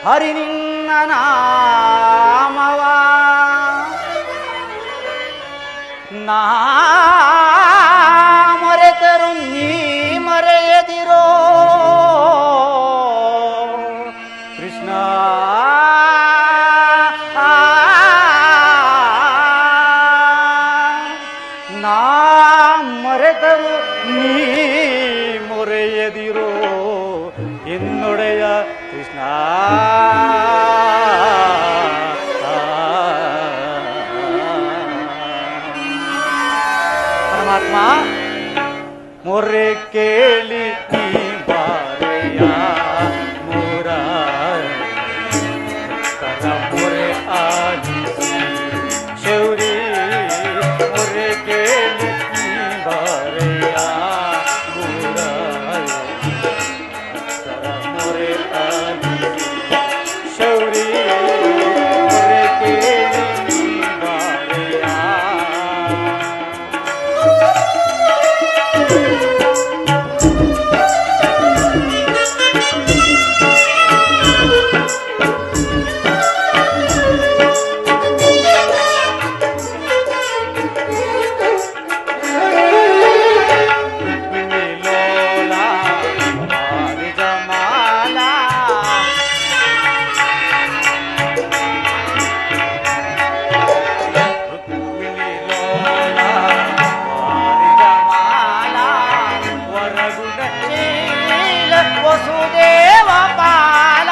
ಹರಿ ನಿನ್ನ ನಾಮವಾ ನಾ ಮರೆತರು ನೀ ಮರೆಯದಿರೋ ಕೃಷ್ಣ ನಾ ಮರೆತರು ನೀ ಮೊರೆಯದಿರೋ ಎನ್ನೊಡೆಯ ಕೃಷ್ಣ ಪರಮಾತ್ಮ ಮೊರೆ ಕೇಳಿ ನೀ ಬಾರೆಯ ಮುರಾರ ಮೊರೆ ಆಲಿಸಿ ಶೌರಿ ಮೊರೆ ಕೇಳಿ ನೀ ಬಾರೆಯ ಮುರಾರ ಮೊರೆ ಆಲಿಸಿ ಶೌರಿ ಮೊರೆ ಕೇಳಿ ನೀ ಬಾರೆಯ ವಸುದೇವ ಪಾಲ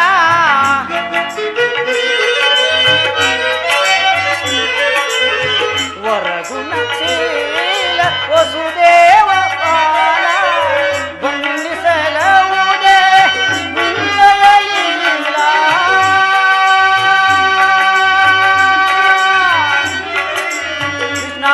ವರಗುಣಶೀಲ ವಸುದೇವ ಪಾಲ ಬಣ್ಣಿಸಲವುದೇ ನಿನ್ನಯಲಿಲ್ಲ ಕೃಷ್ಣ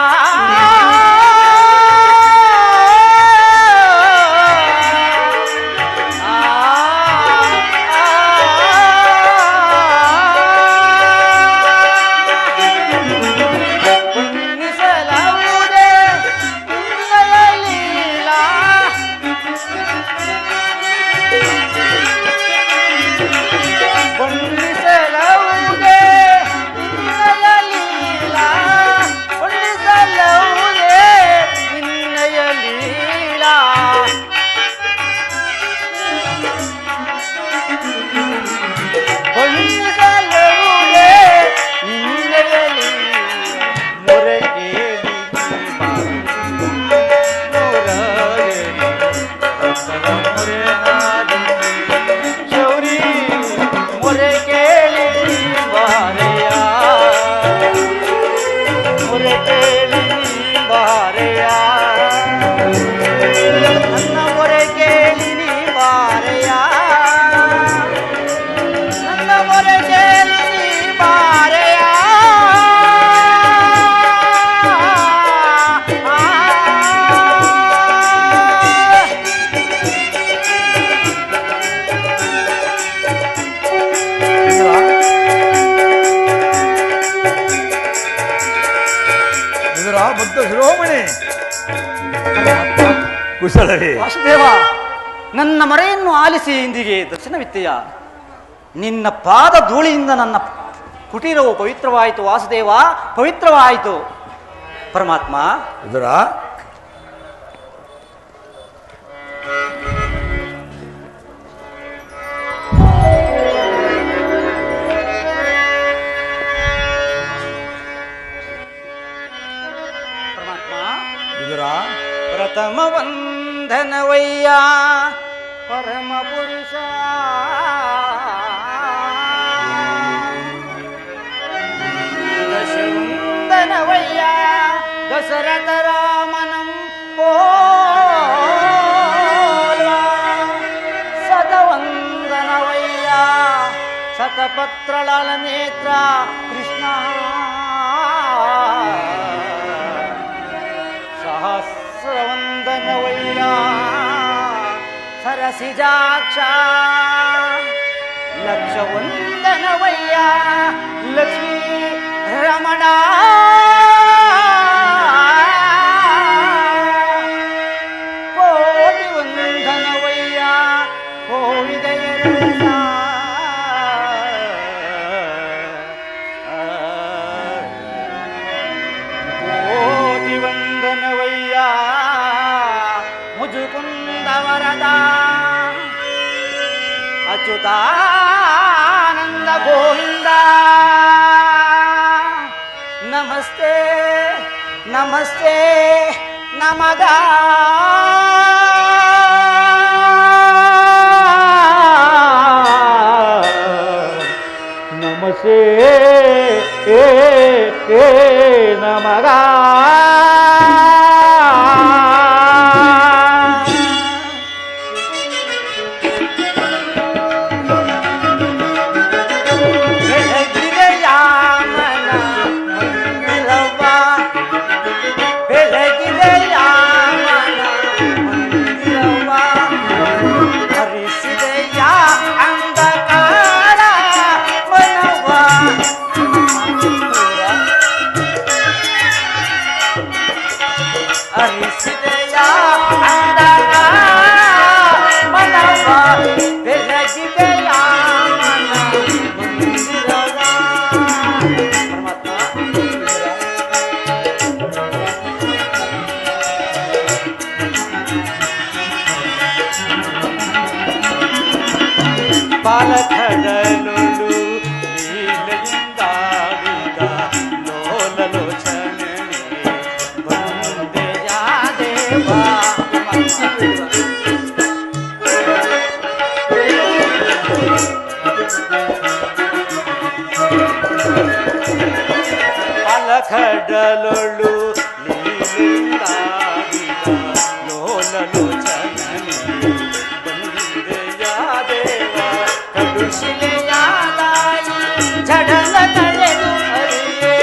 ಬದ್ಧ ಶಿರೋಮಣಿ ಕುಶಲವೇ ವಾಸುದೇವ, ನನ್ನ ಮರೆಯನ್ನು ಆಲಿಸಿ ಇಂದಿಗೆ ದರ್ಶನವಿತ್ತೆಯ ನಿನ್ನ ಪಾದ ಧೂಳಿಯಿಂದ ನನ್ನ ಕುಟೀರವು ಪವಿತ್ರವಾಯಿತು. ವಾಸುದೇವ, ಪವಿತ್ರವಾಯಿತು. ಪರಮಾತ್ಮ, ಇದರ ಪ್ರಥಮ ವಂದನವಯ್ಯ ಪರಮ ಪುರುಷ, ದಶವಂದನವಯ್ಯ ದಶರಥ ರಾಮನಂ ಪೋಲ್ವ, ಶತವಂದನವಯ್ಯ ಶತಪತ್ರಳಲ ನೇತ್ರ ಕೃಷ್ಣ, ಸಹಸ್ರವಂದನವಯ್ಯ ಸರಸಿಜಾಕ್ಷ, ಲಕ್ಷವಂದನವಯ್ಯ ಲಕ್ಷ್ಮೀ ರಮಣ, ಅಚ್ಯುತಾನಂದ ಗೋವಿಂದ ನಮಸ್ತೆ ನಮಸ್ತೆ ನಮಗ ನಮಸ್ತೆ ನಮಗ ಪಾಲಕಡಲುಳು ಲೀಲೆಯಿಂದಾಡಿದ ಲೋಲಲೋಚನೆ ಬಂದೆಯ ದೇವ ಪಾಲಕಡಲುಳು ಲೀಲೆಯಿಂದಾಡಿದ ಲೋಲಲೋಚನೆ ಶಿಲೆಯಾದಾಯಿ ಜಡಲ ತಳೆದು ಅರಿಯೇ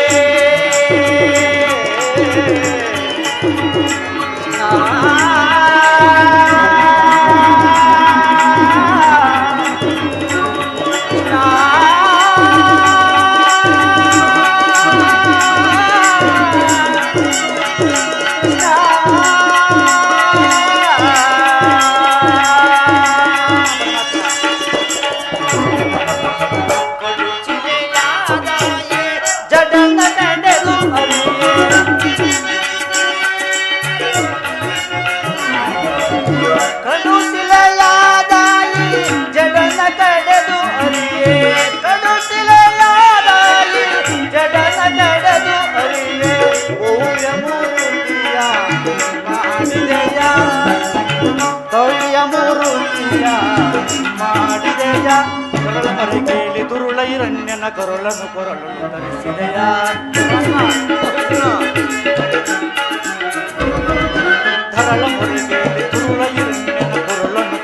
ಮಾಡಿದೆಯ ಕೊರಳ ಮರೆ ಕೇಳಿ ತುರುಳ ಹಿರಣ್ಯನ ಕೊರಳನ್ನು ಧರಿಸಿದೆಯ ಧರಳ ಮೊರೆ ಕೇಳಿ ತುರುಳ ಹಿರಣ್ಯನ ಕೊರಳನ್ನು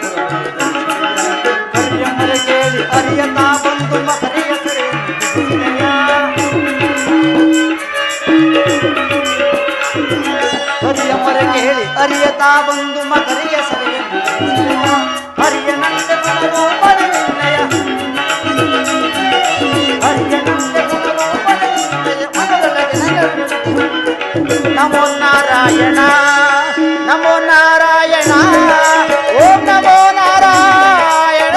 ಕರಿಯ ಮರೆ ಕೇಳಿ ಅರಿಯತಾ ಬಂದು ಮಕರಿಯ ಸೆರೆ ಹರಿಯ ಮರೆ ಕೇಳಿ ಅರಿಯತಾ ಬಂದು ಮಕರಿಯ ಸೆರೆಯ ಹರಿಯನಂತೆ ಗುಣರೂಪದ ನಿನ್ನಯ ಹರಿಯನಂತೆ ಗುಣರೂಪದ ನಿನ್ನಯ ನಮೋ ನಾರಾಯಣ ನಮೋ ನಾರಾಯಣ ಓಂ ನಮೋ ನಾರಾಯಣ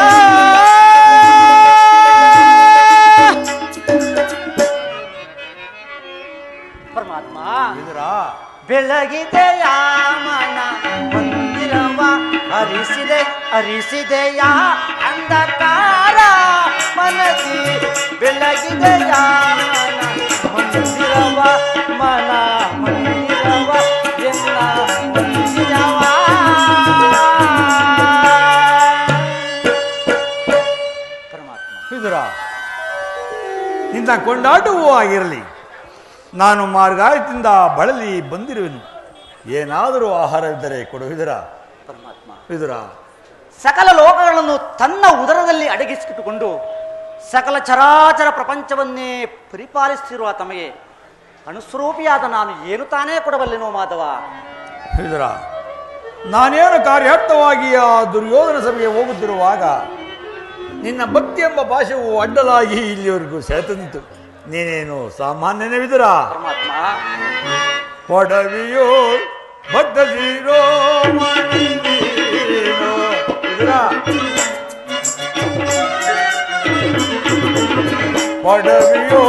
ಪರಮಾತ್ಮ ಬೆಳಗಿದೆಯ ಮನ ಮಂದಿರವ ಅರಿಸಿದೆಯ ಅಂಧಕಾರ ಮನದಿ ಬೆಳಗಿದೆಯ ಮನ ಮಂದಿರವ ಮನ ಮಂದಿರವ ಎಲ್ಲ ಮಂದಿರವ ಪರಮಾತ್ಮ ವಿದುರ, ನಿನ್ನ ಕೊಂಡಾಟವೂ ಆಗಿರಲಿ. ನಾನು ಮಾರ್ಗಾಯದಿಂದ ಬಳಲಿ ಬಂದಿರುವೆನು. ಏನಾದರೂ ಆಹಾರವಿದ್ದರೆ ಕೊಡು ವಿದುರ. ಪರಮಾತ್ಮ ವಿದುರ, ಸಕಲ ಲೋಕಗಳನ್ನು ತನ್ನ ಉದರದಲ್ಲಿ ಅಡಗಿಸಿಟ್ಟುಕೊಂಡು ಸಕಲ ಚರಾಚರ ಪ್ರಪಂಚವನ್ನೇ ಪರಿಪಾಲಿಸುತ್ತಿರುವ ತಮಗೆ ಅನುಸ್ವರೂಪಿಯಾದ ನಾನು ಏನು ತಾನೇ ಕೊಡಬಲ್ಲೆನೋ ಮಾಧವ? ವಿದುರ, ನಾನೇನು ಕಾರ್ಯಾರ್ಥವಾಗಿ ಆ ದುರ್ಯೋಧನ ಸಭೆಗೆ ಹೋಗುತ್ತಿರುವಾಗ ನಿನ್ನ ಭಕ್ತಿ ಎಂಬ ಭಾಷೆಯು ಅಡ್ಡಲಾಗಿ ಇಲ್ಲಿವರೆಗೂ ಸೆಳೆತಂದಿತು. ನೀನೇನು ಸಾಮಾನ್ಯನೇ ವಿದುರ? ಪರಮಾತ್ಮ ಪೊಡವಿಯೋ ಬದ್ಧ ಜೀರೋ ವಿದುರ, ಪೊಡವಿಯೋ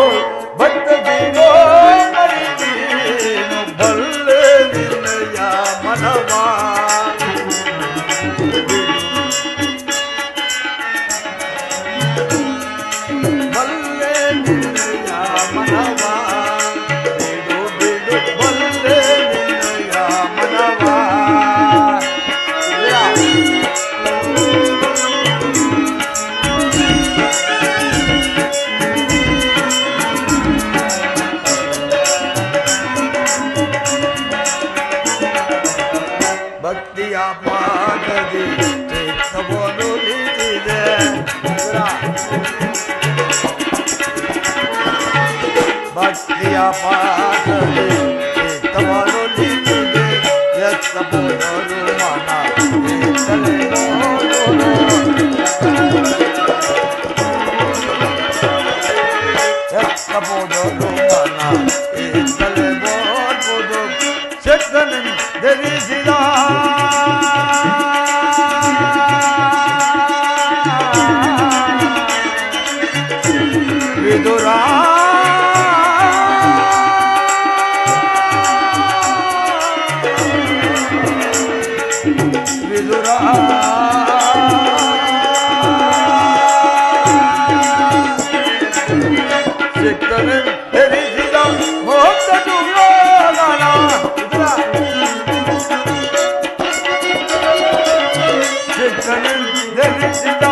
ಬದ್ಧ ಜೀರೋ ಬಲ್ಲೆ ನಿನ್ನಯ ಮನವಾ ನಿನಯ ಪಾದದೆ ಚಿತ್ತವರೊಲಿಸಿದೆ ಎತ್ತಬೋದರು ಮನ ಏತಲೆ ನೋಡುವುದು ಎತ್ತಬೋದರು ಮನ ಏತಲೆ ನೋಡುವುದು ಶಕ್ತನ ಧರಿಸಿದ ವಿದುರ ವಿದುರ ಸಿಕ್ಕನೆ ಧರಿಸಿದ ಮೋಕ್ಷ ದುರ್ಯೋಧನ ಸಿಕ್ಕನೆ ಧರಿಸಿದ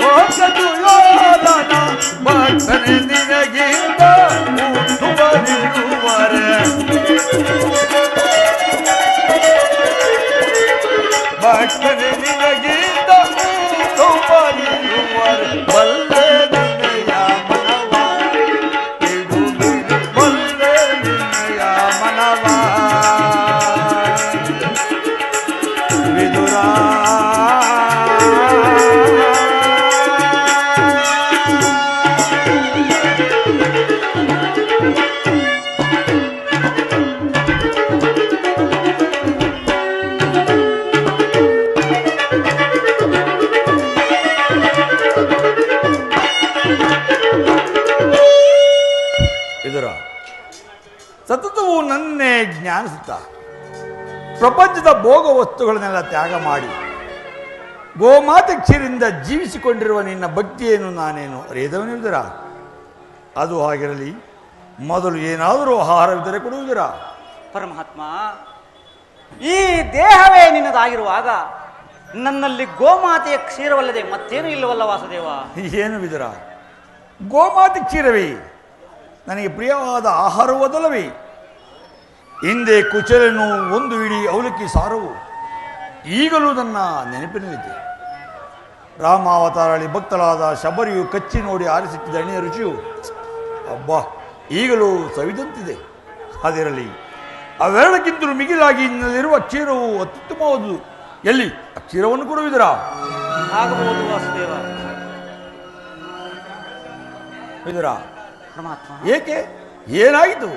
ಮೋಕ್ಷ ದುರ್ಯೋಧನ ಭಕ್ತನೆ ನಿನಗಿಂತ ಉತ್ತುವರಿರುವರೆ ಭಕ್ತನೆ ನಿನಗಿಂತ ಉತ್ತುವರಿರುವರೆ ಬಲ್ಲೆ ನಿನ್ನಯ ಮನವ ಇದು ಬಲ್ಲೆ ನಿನ್ನಯ ಮನವ ವಿದುರ ವಿದುರ ಸತತವು ನನ್ನೇ ಜ್ಞಾನಿಸುತ್ತ ಪ್ರಪಂಚದ ಭೋಗ ವಸ್ತುಗಳನ್ನೆಲ್ಲ ತ್ಯಾಗ ಮಾಡಿ ಗೋಮಾತೆ ಕ್ಷೀರಿಂದ ಜೀವಿಸಿಕೊಂಡಿರುವ ನಿನ್ನ ಭಕ್ತಿಯನ್ನು ನಾನೇನು ಅರಿಯದವನಿರುವುದಿರ ಅದು ಹಾಗಿರಲಿ ಮೊದಲು ಏನಾದರೂ ಆಹಾರವಿದ್ದರೆ ಕೊಡುವುದಿರ ಪರಮಾತ್ಮ, ಈ ದೇಹವೇ ನಿನ್ನದಾಗಿರುವಾಗ ನನ್ನಲ್ಲಿ ಗೋಮಾತೆಯ ಕ್ಷೀರವಲ್ಲದೆ ಮತ್ತೇನು ಇಲ್ಲವಲ್ಲ ವಾಸುದೇವ? ಏನು ವಿದುರ, ಗೋಮಾತೆ ಕ್ಷೀರವೇ ನನಗೆ ಪ್ರಿಯವಾದ ಆಹಾರವದಲ್ಲವೇ? ಹಿಂದೆ ಕುಚಲನು ಒಂದು ಇಡೀ ಅವಲಕ್ಕಿ ಸಾರವು ಈಗಲೂ ನನ್ನ ನೆನಪಿನಲ್ಲಿದೆ. ರಾಮಾವತಾರಳಿ ಭಕ್ತಳಾದ ಶಬರಿಯು ಕಚ್ಚಿ ನೋಡಿ ಆರಿಸಿಟ್ಟಿದ್ದ ಎಣ್ಣೆಯ ರುಚಿಯು ಅಬ್ಬಾ ಈಗಲೂ ಸವಿದಂತಿದೆ. ಅದಿರಲಿ, ಅವೆರಡಕ್ಕಿಂತಲೂ ಮಿಗಿಲಾಗಿ ಇನ್ನಲ್ಲಿರುವ ಕ್ಷೀರವು ಅತ್ಯುತ್ತಮವಾದುದು. ಎಲ್ಲಿ ಆ ಕ್ಷೀರವನ್ನು ಕೊಡುವುದಿರಾ? ಆಗಬಹುದು ವಾಸುದೇವ. ವಿದುರ, ಪರಮಾತ್ಮ, ಏಕೆ, ಏನಾಯಿತು?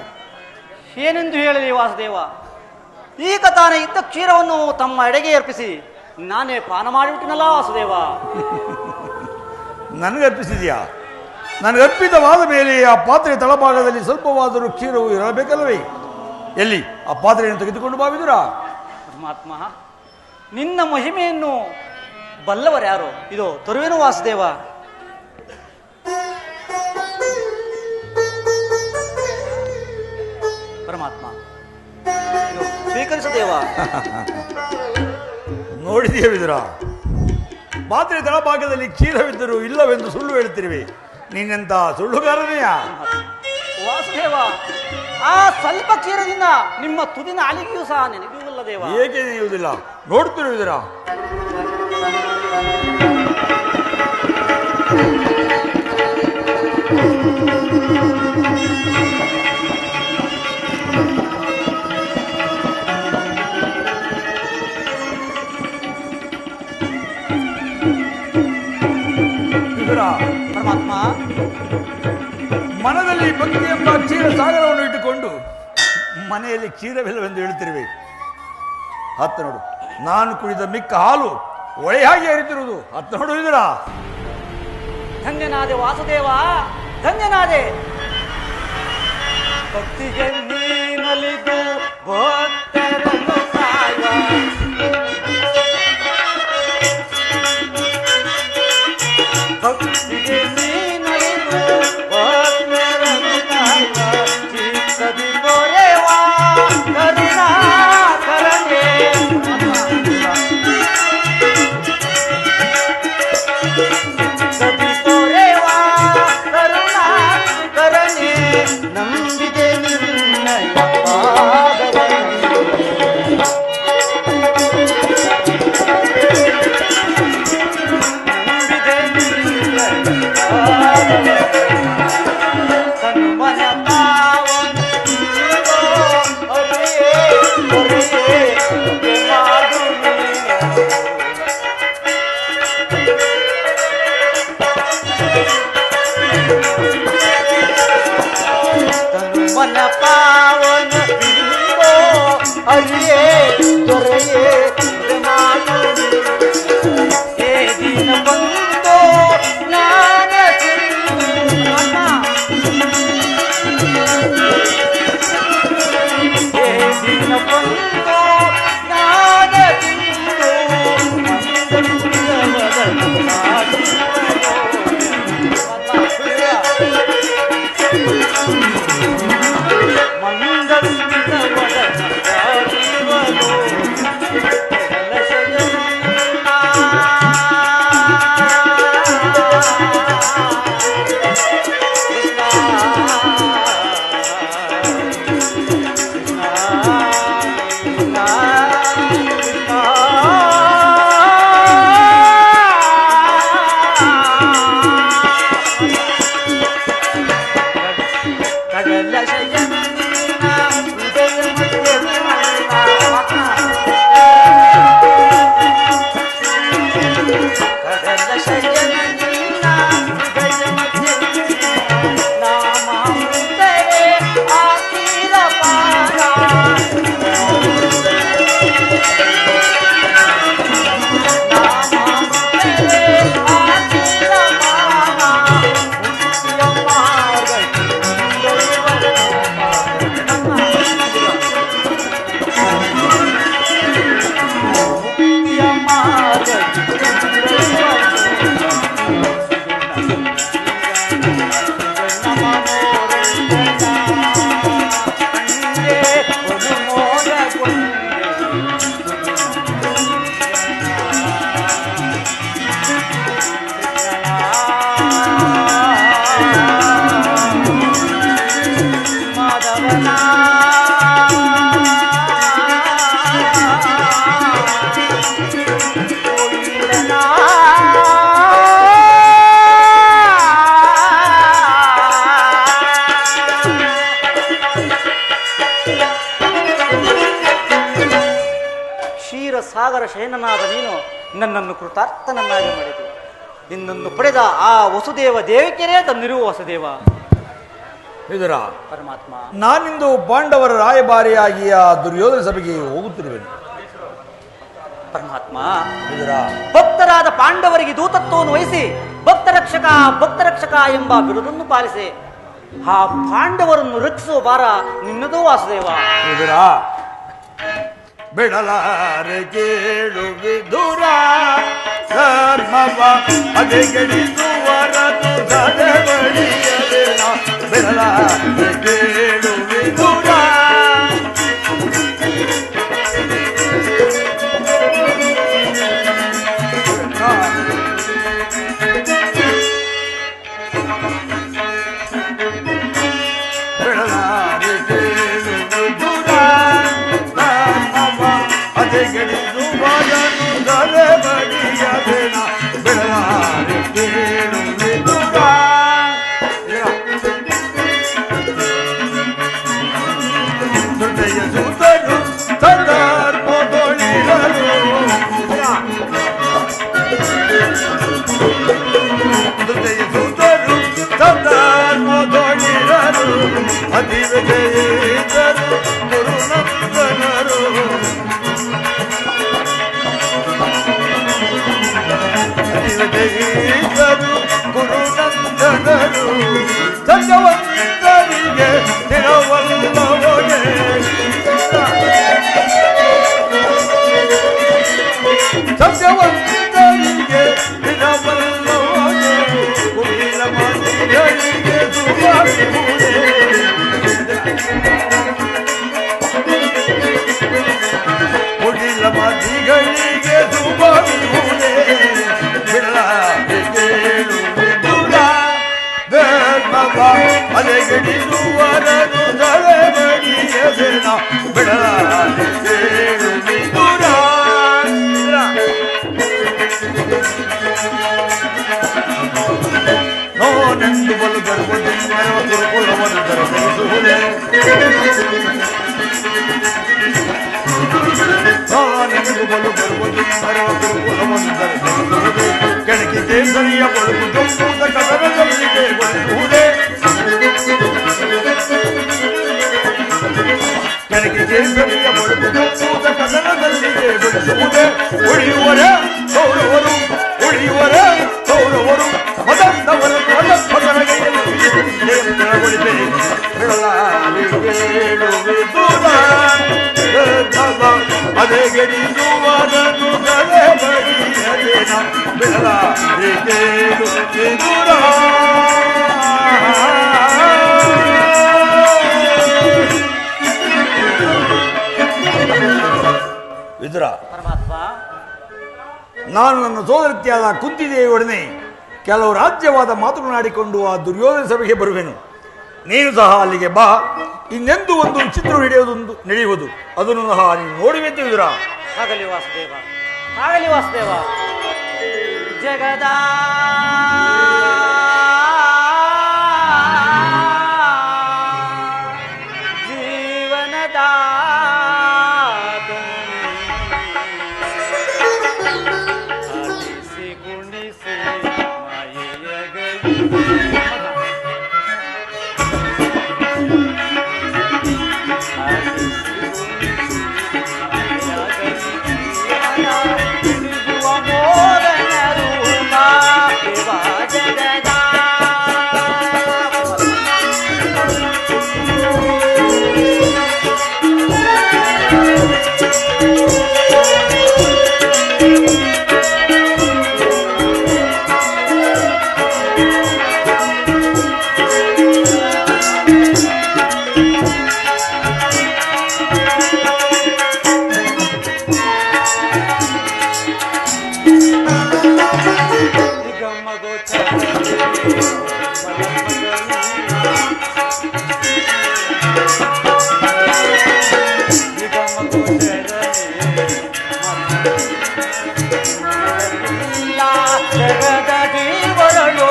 ಏನೆಂದು ಹೇಳಲಿ ವಾಸುದೇವ? ಈಗ ತಾನೇ ಇದ್ದ ಕ್ಷೀರವನ್ನು ತಮ್ಮ ಎಡೆಗೆ ಅರ್ಪಿಸಿ ನಾನೇ ಪಾನ ಮಾಡಿಬಿಟ್ಟಿನಲ್ಲ ವಾಸುದೇವ. ನನಗರ್ಪಿಸಿದೆಯಾ? ನನಗರ್ಪಿತವಾದ ಮೇಲೆ ಆ ಪಾತ್ರೆ ತಳಭಾಗದಲ್ಲಿ ಸ್ವಲ್ಪವಾದರೂ ಕ್ಷೀರವು ಇರಬೇಕಲ್ಲವೇ? ಎಲ್ಲಿ ಆ ಪಾತ್ರೆಯನ್ನು ತೆಗೆದುಕೊಂಡು ಬಾವಿದುರ? ಪರಮಾತ್ಮ, ನಿನ್ನ ಮಹಿಮೆಯನ್ನು ಬಲ್ಲವರ್ಯಾರು? ಇದು ತರುವೇನು ವಾಸುದೇವ? ಪರಮಾತ್ಮ, ಇದು ಸ್ವೀಕರಿಸು ದೇವ. ನೋಡಿದೆಯೇ ವಿದುರ, ಪಾತ್ರೆ ತಳಭಾಗದಲ್ಲಿ ಕ್ಷೀರವಿದ್ದರೂ ಇಲ್ಲವೆಂದು ಸುಳ್ಳು ಹೇಳುತ್ತಿರುವೆ. ನೀನೆಂತ ಸುಳ್ಳುಗಾರನೆಯ? ವಾಸುದೇವ, ಆ ಸ್ವಲ್ಪ ಕ್ಷೀರದಿಂದ ನಿಮ್ಮ ತುದಿನ ಅಲಿಗೆಯೂ ಸಹ ನೆನಪಿಲ್ಲ ದೇವ. ಏಕೆ ನೆನೆಯುವುದಿಲ್ಲ? ನೋಡುತ್ತಿರುವುದಿರ? ಪರಮಾತ್ಮ, ಮನದಲ್ಲಿ ಭಕ್ತಿ ಎಂಬ ಕ್ಷೀರ ಸಾಗರವನ್ನು ಇಟ್ಟುಕೊಂಡು ಮನೆಯಲ್ಲಿ ಕ್ಷೀರವಿಲ್ಲವೆಂದು ಹೇಳುತ್ತಿರುವೆ. ಹತ್ತ ನೋಡು, ನಾನು ಕುಡಿದ ಮಿಕ್ಕ ಹಾಲು ಒಳೆಯಾಗಿ ಹರಿತಿರುವುದು. ಹತ್ತ ನೋಡುವುದಿರ? ಧನ್ಯನಾದೆ ವಾಸುದೇವ, ಧನ್ಯನಾದೆ. ಭಕ್ತಿಗೆ ನೀನಲಿದು ಭಕ್ತರನ್ನು ಕಾಯುವ, ಭಕ್ತಿಗೆ ನೀನಲಿದು ಭಕ್ತರನ್ನು ಕಾಯುವ, ಚಿತ್ತದಿ ದೊರೆವ ಕರುಣಾಕರನೇ. ಚಿತ್ತದಿ ದೊರೆವ ಕರುಣಾಕರನೇ, ನಂಬಿದೆ ನಿನ್ನಯ ಪಾದವನ್ನು. ಪಾವನ ಬಿಂಬೋ ಅರಿಯೇ ದೊರೆಯೇ ಮಾತು ಏ ದಿನ ಬಂದೋ ನಾನ ಏ ದಿನ ಬಂದೋ ನಾನ ಸಾಗರ ಶಯನನಾದ ನೀನು ನನ್ನನ್ನು ಕೃತಾರ್ಥನನ್ನಾಗಿ ಮಾಡಿದೆ. ನಿನ್ನನ್ನು ಪಡೆದ ಆ ವಸುದೇವ ದೇವಿಕೆರೇ ತಂದಿರುವ ವಸುದೇವ ಇದರ ಪರಮಾತ್ಮ. ನಾನಿಂದು ಪಾಂಡವರ ರಾಯಭಾರಿಯಾಗಿ ಆ ದುರ್ಯೋಧನ ಸಭೆಗೆ ಹೋಗುತ್ತಿರುವೆನು. ಪರಮಾತ್ಮ, ಇದರ ಭಕ್ತರಾದ ಪಾಂಡವರಿಗೆ ದೂತತ್ವವನ್ನು ವಹಿಸಿ ಭಕ್ತರಕ್ಷಕ ಎಂಬ ಬಿರುದನ್ನು ಪಾಲಿಸಿ ಆ ಪಾಂಡವರನ್ನು ರಕ್ಷಿಸುವ ಭಾರ ನಿನ್ನದೂ ವಾಸುದೇವ. ಇದರ ಬಿಡಲಾರೆ ಕೇಳು ವಿದುರ ಧರ್ಮವ ಅದೆಗೆಡಿಸುವರನು ಸದೆಬಡಿಯದೇನ ಬಿಡಲಾರೆ ಕೇಳು ವಿದುರ ಬಿಡಲಾರೆ ಕೇಳು ವಿದುರ ಧರ್ಮವ ಅದೆಗೆಡಿಸುವರನು ಸದೆಬಡಿಯದೇನ ಬಿಡಲಾರೆ ಕೇಳು ವಿದುರ ದುರ್ದಯ ಸೂತರು ಸದರ್ಮದೊಳಿರರು ದುರ್ದಯ ಸೂತರು ಸದರ್ಮದೊಳಿರರು ಅಧಿವಿಜಯಿತರು ಗುರುನಂದನರು ಅಧಿವಿಜಯಿತರು ಗುರುನಂದನರು ಸತ್ಯವಂತರಿಗೆ ಸ್ಥಿರವಲ್ಲವಗೆ ಸತ್ಯವಂತರಿಗೆ ಸ್ಥಿರವಲ್ಲವಗೆ ಕುಟಿಲ ಮಂದಿಗಳಿಗೆ ಸುಭಾವಿಹುದೇ ಕುಟಿಲ ಮಂದಿಗಳಿಗೆ ಸುಭಾವಿಹುದೇ ಬಿಡಲಾರೆ ಕೇಳು ವಿದುರ ಧರ್ಮವ ಅದೆಗೆಡಿಸುವರನು ಸದೆಬಡಿಯದೇನ ಬಿಡಲಾರೆ ಕೇಳು ವಿದುರ ನೋನೆಂದು ಬಲು ಗರ್ಭದಿಂದ ಗುರುಕುಲವನ್ನು ಧರಿಸುವುದೇ ನಾನೆಂದು ಬಲು ಗರ್ಭದಿಂದ ಗುರುಕುಲವನ್ನು ಧರಿಸುವುದೇ ಕೆಣಕಿ ಕೇಸರಿಯ ಬಳುಕು ಜಂಬೂದ ಕದರದಲ್ಲಿ ಕೈಗೊಳ್ಳುವುದೇ ವಿದುರ ವಿದುರ, ಪರಮಾತ್ಮ, ನಾನು ನನ್ನ ಸೋದರತಿಯಾದ ಕುಂತಿದೇವಿಯೊಡನೆ ಕೆಲವು ರಾಜ್ಯವಾದ ಮಾತುಗಳನ್ನಾಡಿಕೊಂಡು ಆ ದುರ್ಯೋಧನ ಸಭೆಗೆ ಬರುವೆನು. ನೀನು ಸಹ ಅಲ್ಲಿಗೆ ಬಾ. ಇನ್ನೆಂದು ಒಂದು ವಿಚಿತ್ರ ನಡೆಯುವುದು ಅದನ್ನು ಸಹ ನೀನು ನೋಡುವಂತೆ ವಿದುರ. ಆಗಲಿ ವಾಸುದೇವ, ಆಗಲಿ ವಾಸುದೇವ. ಜಗದ ಜೀವನದ ಗುಣಿಸಿ ಜಗದ ಜೀವನಳು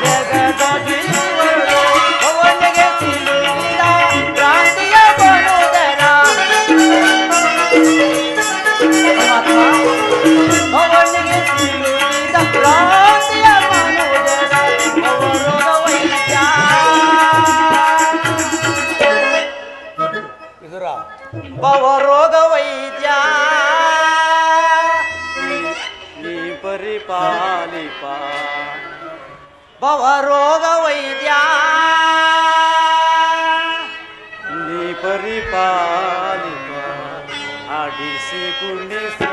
ಜಗದ ಜೀವನಳು ಅವನಿಗೆ ಸಿಲುಕಿದ ಕ್ರಾಂತಿಯ ಬರುವುದರ ಅವನಿಗೆ ಸಿಲುಕಿದ ಕ್ರಾಂತಿಯ ಬರುವುದರ ಅವರೋಗ ವೈದ್ಯ ಭವರೋಗ ವೈದ್ಯ ನೀ ಪರಿಪಾಲಿಪ ಭವರೋಗ ವೈದ್ಯ ನೀ ಪರಿಪಾಲಿಪ ಆಡಿಸಿ ಕುಣಿಸಿ